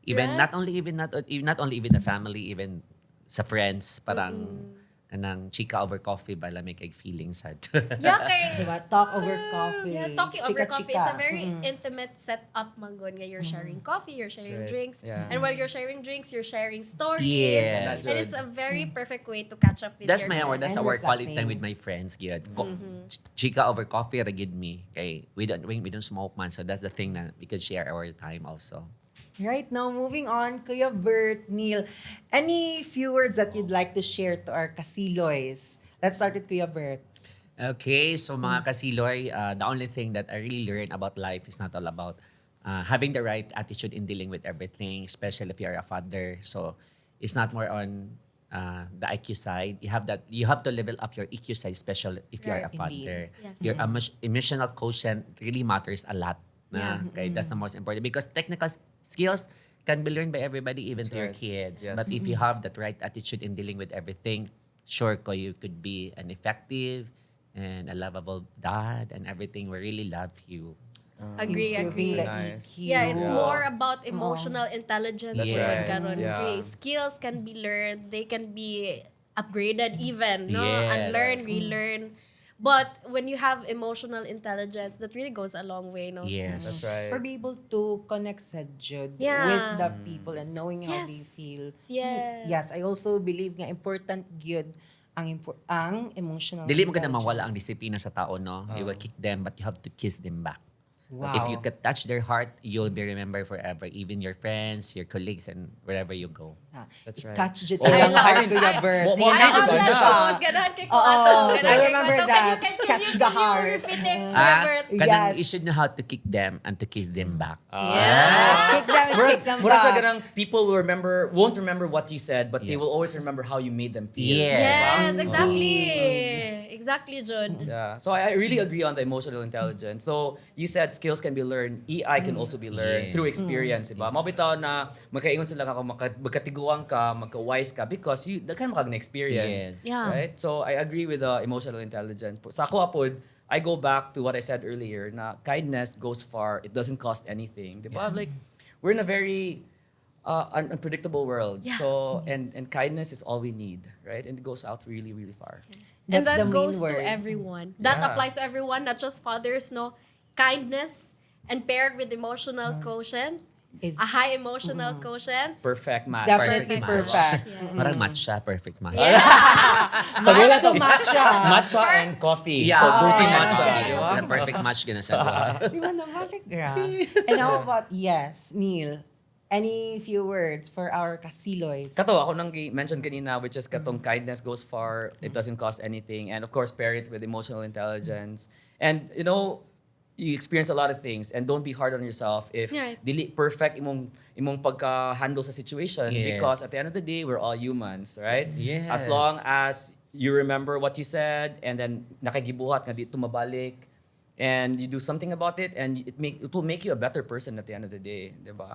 Even Right. not only with the family, even sa friends, parang kanang chika over coffee ba lamig kay feeling sad. Yeah, kay... Diba? Talk over coffee. Yeah, talking over coffee. Chika-chika. It's a very intimate setup, Mangon. Nga you're sharing coffee, you're sharing drinks. Yeah. And while you're sharing drinks, you're sharing stories. Yes. And it's a very perfect way to catch up with That's your my friends. that's And our quality reflecting. time with my friends, gyud. Chika over coffee ra gid me. Kay we don't smoke man, so that's the thing na we could share our time also. Right now, moving on, Kuya Bert, Neil, any few words that you'd like to share to our Ka-Siloys? Let's start with Kuya Bert. Okay, so mga kasiloy, the only thing that I really learned about life is not all about having the right attitude in dealing with everything, especially if you're a father. So it's not more on the IQ side. You have to level up your EQ side, especially if you're a Right, father. indeed. Yes. Your emotional quotient really matters a lot. Yeah. Okay, that's the most important because technical skills can be learned by everybody, even to your right. kids. Yes. But if you have that right attitude in dealing with everything, sure you could be an effective and a lovable dad and everything will really love you. Agree. Improving the Nice. EQ. Yeah, it's Yeah. more about emotional intelligence. That's Yes. right. Karon. Yeah. Okay, skills can be learned. They can be upgraded even, no? Yes. Unlearn, relearn. But when you have emotional intelligence, that really goes a long way, no? Yes. That's right. For be able to connect sa Jud Yeah. with the people and knowing how they Yes. feel. Yes. Yes, I also believe nga important gyud ang emotional Dili mo ka na intelligence. mawala ang disiplina sa tao, no? You will kick them, but you have to kiss them back. Wow. If you could touch their heart, you'll be remembered forever. Even your friends, your colleagues, and wherever you go. That's right. Catch Jud Oh, ang I heart, love- Kuya Bert. Mo- I mo- love Ganda that siya. quote. Ganahan kay ko Oo, ato. so Ganahan kay remember ko ato. that. Can Catch the you heart. repeat it, Kuya Bert? Kanang Yes. you should know how to kick them and to kiss them back. Kick them Mura sa back. ganang people won't remember what you said, but they will always remember how you made them feel. Yeah. Yes, exactly. Exactly, Jud. Yeah. So I really agree on the emotional intelligence. So you said skills can be learned, EI can also be learned Yeah. through experience, diba? Mabitaw na magkaingon sila ka kung magkatiguan ka, magka-wise ka because you daghan makag experience. Yes. Yeah. Right? So I agree with the emotional intelligence. Sa ako apod, I go back to what I said earlier na kindness goes far. It doesn't cost anything. Diba? Like we're in a very unpredictable world. Yeah. So and kindness is all we need, right? And it goes out really, really far. And That's that the main goes to word. everyone. That Yeah. applies to everyone, not just fathers, no? Kindness and paired with emotional quotient, Is a high emotional quotient. Perfect match. definitely Perfect perfect. Yes. Parang match siya, perfect match. Match to matcha. Matcha and coffee. Yeah. So, dirty Yeah. matcha. Yeah. Di ba? The perfect match gana siya. Di ba naman? And how about, yes, Neil, any few words for our Ka-Siloys? Kato, ako nang mention kanina, which is katong kindness goes far, it doesn't cost anything. And of course, pair it with emotional intelligence. And you experience a lot of things and don't be hard on yourself if Right. dili perfect imong pagka-handle sa situation Yes. because at the end of the day, we're all humans, right? Yes. As long as you remember what you said and then nakagibuhat nga dito mabalik and you do something about it and it will make you a better person at the end of the day, diba?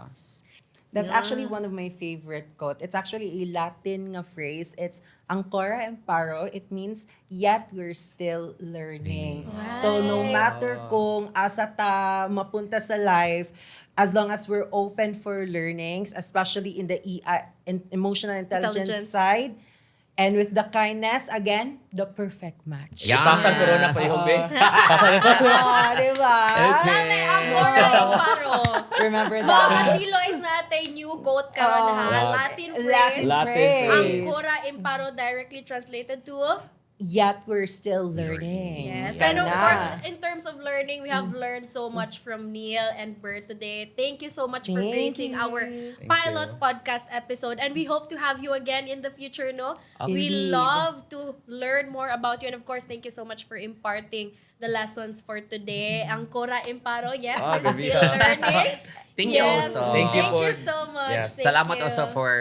That's actually one of my favorite quote. It's actually a Latin nga phrase. It's ancora imparo. It means yet we're still learning. So no matter kung asa ta mapunta sa life, as long as we're open for learnings, especially in the emotional intelligence Intelligence. side, And with the kindness, again, the perfect match. Yeah. Pasang corona pa yung be. Oh, diba? Okay. Ang Cora Imparo. Remember Mga that? Ka-Siloy natin new quote karon ha. Latin phrase. Latin phrase. Ang Cora Imparo directly translated to Yet we're still learning. yes. Yan And of na. course, in terms of learning, we have learned so much from Neil and Bert today. Thank you so much for Thank gracing you. our pilot podcast episode. And we hope to have you again in the future, no? We Indeed. love to learn more about you. And of course, thank you so much for imparting the lessons for today. Ang Cora Imparo, yes, we're grabe still ka. learning. Thank you Yes. also. Thank you Thank po. you so much. Yes. Thank Salamat you. also for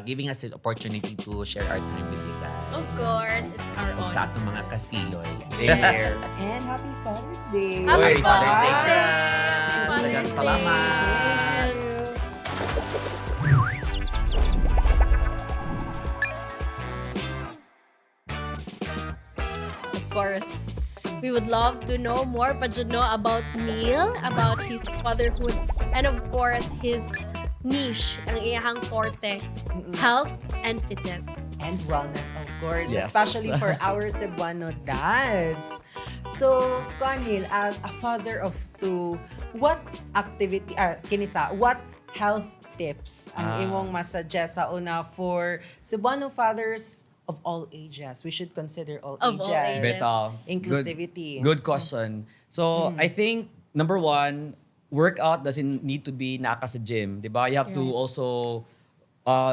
giving us this opportunity to share our time with you guys. Of course, it's our Ug sa honor. atong mga kasiloy. Cheers. And happy Father's Day. Happy Happy Father's Day. Father's Day. Happy Happy Father's Day. Salamat. Of course, we would love to know more pa dyan, no, about Neil, about his fatherhood, and of course, his niche, ang iyahang forte, health and fitness. And wellness, of course, Yes. especially for our Cebuano dads. So, Conil, as a father of two, what activity, what health tips ang imong masuggest sa una for Cebuano fathers of all ages? We should consider all Of all ages. ages. Betal. Inclusivity. Good question. So, I think, number one, workout doesn't need to be naka sa gym, di ba? You have to also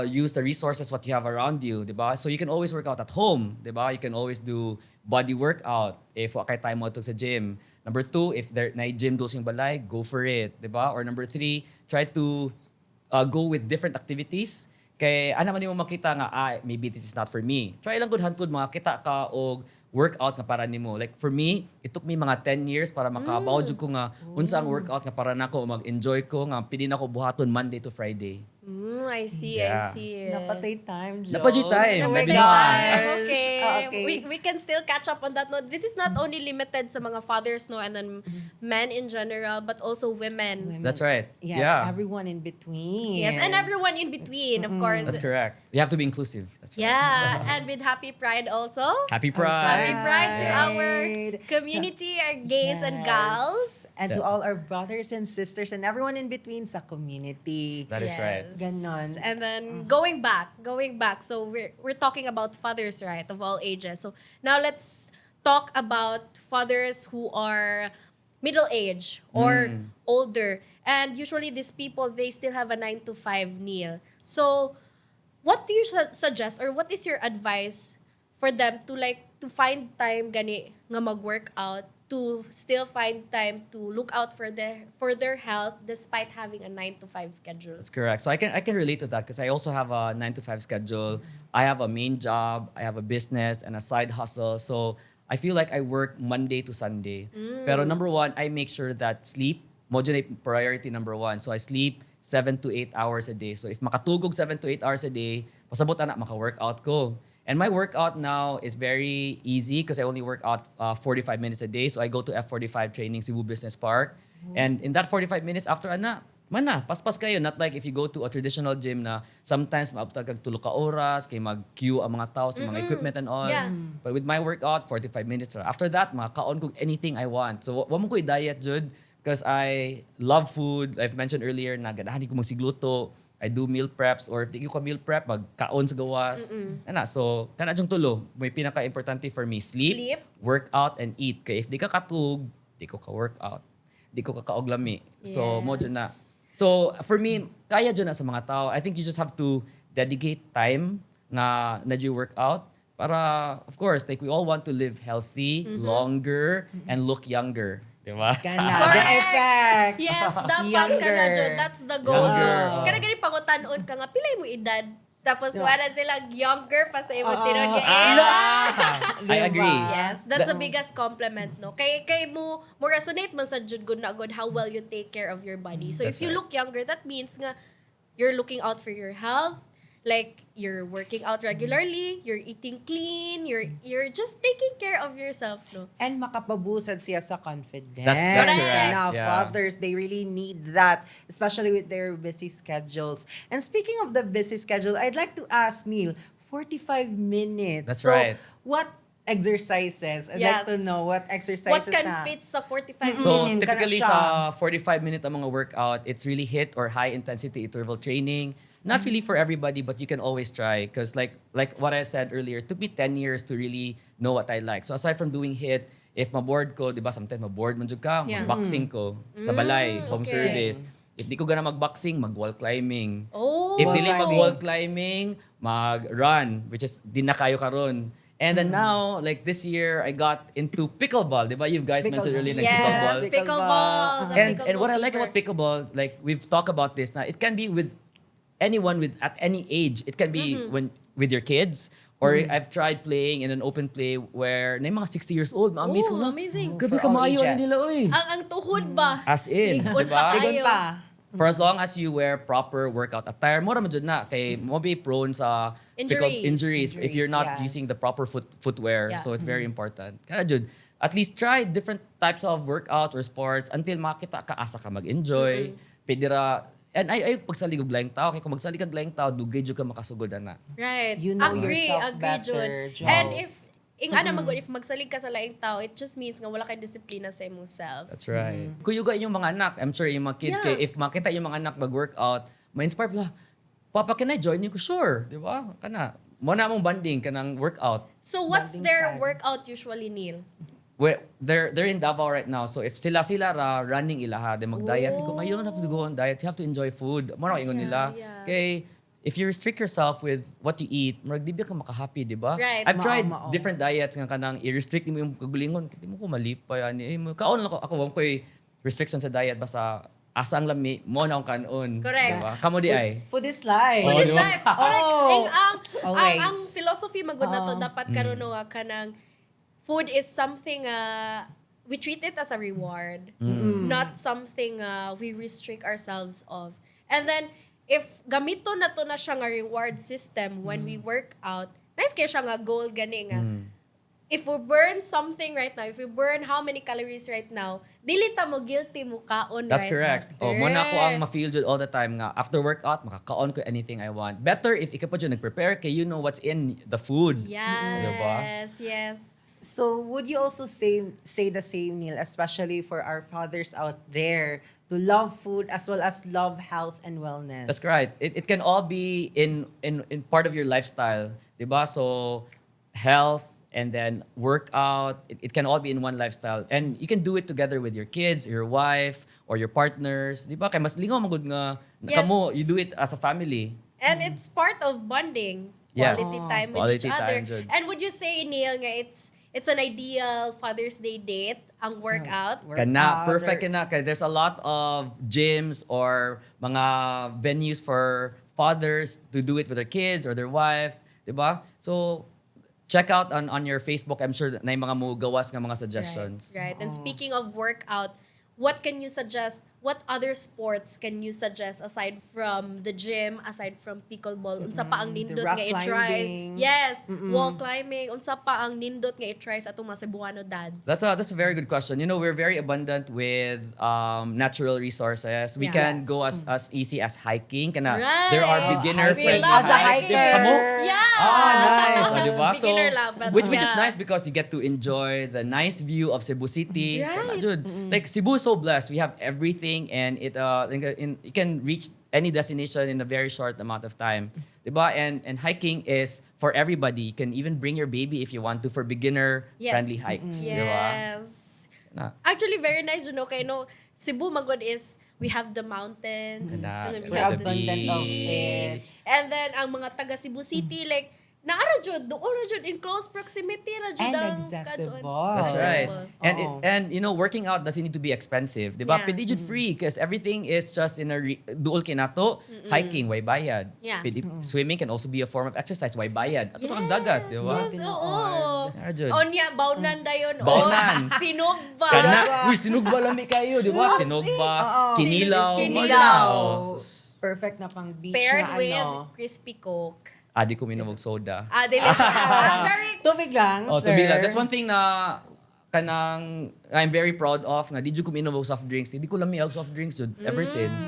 use the resources what you have around you, di ba? So, you can always work out at home, di ba? You can always do body workout if wakay tayo mo sa gym. Number two, if there na gym dos yung balay, go for it, di ba? Or number three, try to go with different activities. Kay ano man mo makita nga maybe this is not for me. Try lang good hantod mga kita ka og workout nga para nimo. Like for me, it took me mga 10 years para makabaw jud ko nga unsa ang workout nga para nako mag-enjoy ko nga pili na ko buhaton Monday to Friday. I see, Yeah. I see. Napatay time, Jols. Napatay time. Oh my Maybe gosh. Okay. Okay. We can still catch up on that note. This is not only limited sa mga fathers, no, and then men in general, but also women. That's right. Yes, Yeah. everyone in between. Yes, and everyone in between, of course. That's correct. You have to be inclusive. That's right. Yeah, and with Happy Pride also. Happy Pride. Happy Pride to our Pride. community, our gays and Yes. gals. And to all our brothers and sisters and everyone in between sa community. That is right. Ganon. And then going back. So we're talking about fathers, right, of all ages. So now let's talk about fathers who are middle age or older. And usually these people, they still have a 9 to 5 Neil. So what do you suggest or what is your advice for them to find time gani nga mag-workout, to still find time to look out for their health despite having a 9 to 5 schedule? That's correct. So I can relate to that because I also have a 9 to 5 schedule. I have a main job, I have a business and a side hustle. So I feel like I work Monday to Sunday. Pero number one, I make sure that sleep, mo dyan ay priority number one. So I sleep 7 to 8 hours a day. So if makatugog 7 to 8 hours a day, pasabot na maka-workout ko. And my workout now is very easy because I only work out 45 minutes a day. So I go to F45 training, Cebu Business Park. And in that 45 minutes, after paspas kayo. Not like if you go to a traditional gym na sometimes maabot kag tulo ka oras, kay mag-queue ang mga tao sa mga equipment and all. Yeah. But with my workout, 45 minutes. After that, makakaon ko anything I want. So wa mo ko i-diet, Jud, because I love food. I've mentioned earlier na ganahan ko magsigluto. I do meal preps, or if di ko meal prep, magkaon sa gawas. So, kana yung tulo. May pinaka-importante for me, sleep, workout, and eat. Kaya if di ka katug, di ko ka-workout. Di ko ka-kaog lami. So, mo dyan na. So, for me, kaya dyan na sa mga tao. I think you just have to dedicate time na you workout. Para, of course, like we all want to live healthy, longer, and look younger. Diba? Kana. Correct. The effect. Yes, dapat Younger. ka na dyan. That's the goal. Younger. Kana gani pangutan-on ka nga, pilay mo edad. Tapos wala silang younger pa sa imo tinud ka. I agree. Yes, that's the biggest compliment, no? Kay mo resonate man sa jud good na good how well you take care of your body. So if That's you right. look younger, that means nga you're looking out for your health. Like, you're working out regularly, you're eating clean, you're just taking care of yourself, no? And makapabusad siya sa confidence. That's correct. Now, Yeah. fathers, they really need that, especially with their busy schedules. And speaking of the busy schedule, I'd like to ask Neil, 45 minutes. That's so, right. what exercises? I'd like to Yes. know what exercises What can na. fit sa 45 So minutes? typically Kana sa 45-minute ang mga workout, it's really HIIT or high intensity interval training. Not really for everybody, but you can always try. Because like what I said earlier, it took me 10 years to really know what I like. So aside from doing HIIT, if maboard ko, di ba, sometimes maboard man jud ka, Yeah. mag-boxing ko sa balay, home okay. service. If di ko gana mag-boxing, mag-wall climbing. Oh. If Wall dili climbing. mag-wall climbing, mag-run, which is di na kayo karon. And then now, like this year, I got into pickleball. Di ba? You guys mentioned Pickleball. earlier like pickleball. Yes, pickleball. The And pickleball what I like fever. about pickleball, like we've talked about this now, it can be with anyone with at any age. It can be when with your kids, or I've tried playing in an open play where na yung mga 60 years old, ma-amaze ko na. Amazing. Grabe For ka all maayo ages. nila, oy. Ang tuhod ba? As in, Ligon di ba? pa Ligon kayo. pa. For as long as you wear proper workout attire, mo naman dyan na. Kay mo be prone sa Injuries. if you're not Yes. using the proper footwear. Yeah. So it's very important. Kaya jud, at least try different types of workouts or sports until makita ka asa ka mag-enjoy. Pwede ra, and ay pagsalig og laing tao, kay kung magsalig kag laing tao, dugay jud ka makasugod ana. Right. You know agree, yourself agree, better, Jud. And Jols. if magsalig ka sa laing tao, it just means nga wala kay disiplina sa imong self. That's right. Kuyuga yung mga anak, I'm sure yung mga kids, Yeah. kay if makita yung mga anak mag-workout, ma-inspire pala, Papa, can I join you? Sure, di ba? Kana. Mo na mong banding kanang workout. So what's Bonding their side. workout usually, Neil? They're in Davao right now. So if sila ra running ilaha, then mag-diet. Ko, you don't have to go on diet. You have to enjoy food. Mo na ingon nila. yeah. Kay if you restrict yourself with what you eat, marag di ba ka makahappy, di ba? Right. I've tried Mao. different diets nga kanang i-restrict mo yung kagulingon. Di mo ko malipay ani. Kaon lang ako wang ko'y restriction sa diet basta asa ang lami mo na akong kanon. Correct. Diba? Kamo di ay. Food is life. Food is di ba? life. Correct. Oh, ang always. philosophy magud na to dapat karon nga kanang food is something we treat it as a reward, not something we restrict ourselves of. And then if gamito na to na siya nga reward system when we work out, nice kaya siya nga goal gani nga. If we burn something right now, if we burn how many calories right now, dili ta mo guilty mo kaon That's right correct. after. Oh, mo na ko ang ma-feel jud all the time nga after workout makakaon ko anything I want. Better if ikaw pa jud nag-prepare kay you know what's in the food. Diba? Yes, yes. So would you also say the same, Neil, especially for our fathers out there, to love food as well as love health and wellness? That's right. It can all be in part of your lifestyle, 'di ba? So health and then workout, it can all be in one lifestyle. And you can do it together with your kids, your wife, or your partners. 'Di ba? Kay mas lingaw magud nga Yes. kamo, you do it as a family. And it's part of bonding. Yes. Quality time with Quality each other. time, Jud. And would you say, Neil, nga it's an ideal Father's Day date, ang workout? Kana, Workout perfect or- kana. Kaya there's a lot of gyms or mga venues for fathers to do it with their kids or their wife. Diba? So, check out on your Facebook. I'm sure na yung mga gawas nga mga suggestions. Right. And speaking of workout, what can you suggest? What other sports can you suggest aside from the gym, aside from pickleball? Unsa pa ang nindot rock nga i-try? climbing. Yes, wall climbing. Unsa pa ang nindot nga i-try sa atong mga Cebuano dads? That's a very good question. You know, we're very abundant with natural resources. We Yeah. can go as easy as hiking. Kana, Right. there are beginner We friendly love As a hiking. hiker. Kamo? Yeah. Nice. Diba? So, Beginner lang, but which is yeah. nice because you get to enjoy the nice view of Cebu City. Right. Kana, Jud. Like Cebu is so blessed. We have everything and you can reach any destination in a very short amount of time. Diba? And hiking is for everybody. You can even bring your baby if you want to for beginner friendly hikes. Diba? Yes. Na. Actually, very nice, you know, kay no, Cebu magod is we have the mountains, Ganda. and then we We're have the abundant of sea, it. and then ang mga taga Cebu City, like, naara jud, doon ra jud, in close proximity ra jud And ang accessible. That's right. Accessible. And you know, working out doesn't need to be expensive, 'di ba? Yeah. Pwede jud free because everything is just in a duol kinato. Hiking, way bayad. Yeah. Pwede, swimming can also be a form of exercise, way bayad. Ato yes, dagat, 'di ba? Yes, oo. Nara jud. Onya, baunan dayon. Baunan. Sinugba. Kana, sinugba lami kayo, 'di ba? Sinugba, kinilaw. Kinilaw. Oh. Perfect na pang beach Paired na with ano. crispy coke. Adi ko minom og soda. Delicious. Very Tubig lang, Oh, sir. to be like, that's one thing na kanang I'm very proud of nga di jud ko minom og soft drinks. Di ko lami og soft drinks jud ever since.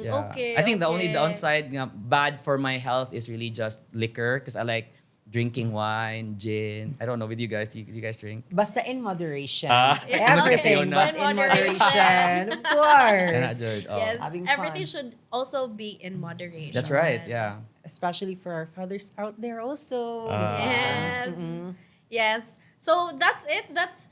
Yeah. Okay, I think the only okay. downside nga bad for my health is really just liquor because I like drinking wine, gin. I don't know with you guys. Do you guys drink? Basta in moderation. Okay. Everything, but In in moderation. moderation. Of Cannot course. judge. Oh. Yes, Having everything fun. should also be in moderation. That's right. Yeah. Especially for our fathers out there also. Yes. Yes. So that's it. That's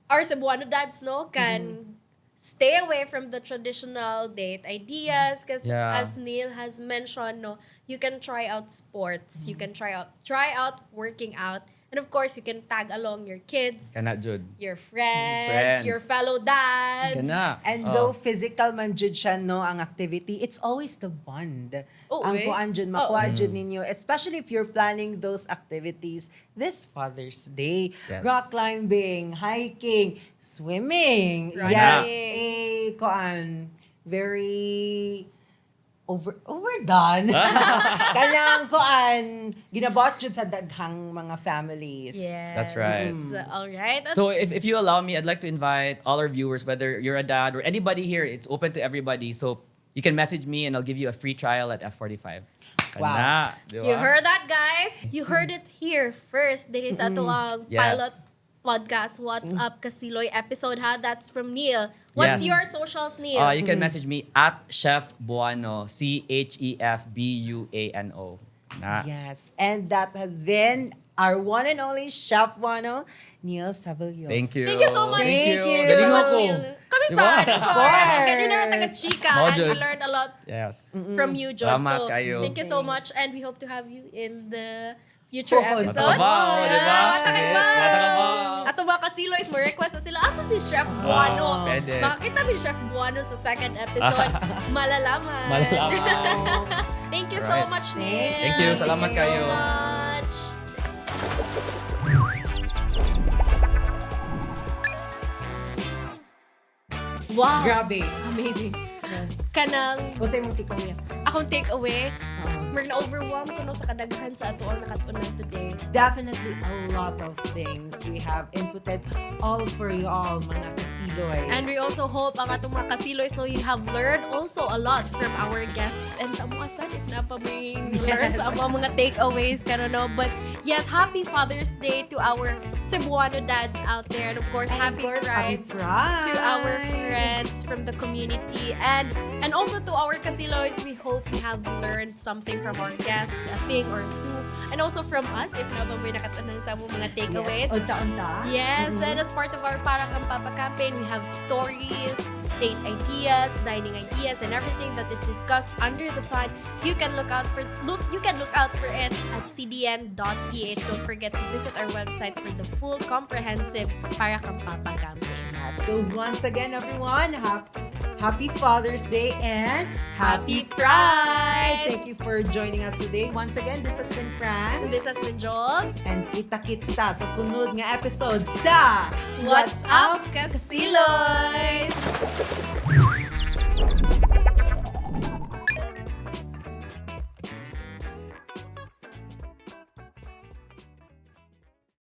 our Cebuano dads, no, can stay away from the traditional date ideas because Yeah. as Neil has mentioned, no, you can try out sports, you can try out working out, and of course you can tag along your kids, Cannot judge. your friends, Friends. your fellow dads. Kana. And though physical man jud siya, no, ang activity, it's always the bond. Oo, Ang eh. kuan jud, makuha jud ninyo. Especially if you're planning those activities this Father's Day. Yes. Rock climbing, hiking, swimming. Running. Yes, kuan, very overdone. Kanang kuan, ginabot jud sa daghang mga families. Yes. That's right. All right. So if you allow me, I'd like to invite all our viewers, whether you're a dad or anybody here, it's open to everybody. So you can message me and I'll give you a free trial at F45. Wow. Kana, di ba? You heard that, guys? You heard it here first. Dito sa ato ang Yes. pilot podcast, What's Up Ka-Siloy episode, ha? That's from Neil. What's Yes. your socials, Neil? You can message me at Chef Buano, CHEFBUANO. Na. Yes, and that has been our one and only Chef Buano, Neil Savillo. Thank you. Thank you so much. Thank you. Galing so mo much, ko. Neil. Kami Diba? saan, of course. course. Kanina na taga-chika and we Modern. learned a lot Yes. from you, John. Salamat So, kayo. thank you so much and we hope to have you in the future Oh, episodes. Matabaw, di ba? Mata kay Sige, ba? matabaw. Ato mga kasiloys, mo request na sila. Asa si Chef Buano? pwede. Makakita mo si Chef Buano sa second episode. Malalaman. Malalaman. Thank you so Alright. much, Neil. Thank you. Salamat Thank you kayo. so much. Wow. Grabe. Amazing. Kanang What's yung takeaway? akong takeaway, we're na-overwhelmed ko no sa kadaghan sa ato ang nakatunan today. Definitely a lot of things we have inputted all for you all, mga kasiloy. And we also hope ang atong mga kasiloys no, you have learned also a lot from our guests and sa mga sad if na pa may learn sa mga takeaways karon no. But yes, happy Father's Day to our Cebuano dads out there, and of course, And of happy course, Pride happy Pride to our friends from the community and also to our kasiloys. We hope you have learned something from our guests, a thing or two, and also from us if na ba may nakatunan sa among mga takeaways. Yes, unta-unta. Yes, and as part of our Para Kang Papa campaign, we have stories, date ideas, dining ideas, and everything that is discussed under the sun. You can look out for it at cdn.ph. Don't forget to visit our website for the full comprehensive Para Kang Papa campaign. So once again, everyone, happy Father's Day and Happy Pride! Thank you for joining us today. Once again, this has been Franz. This has been Jols. And kita-kits ta sa sunod nga episode sa What's Up, Ka-Siloys?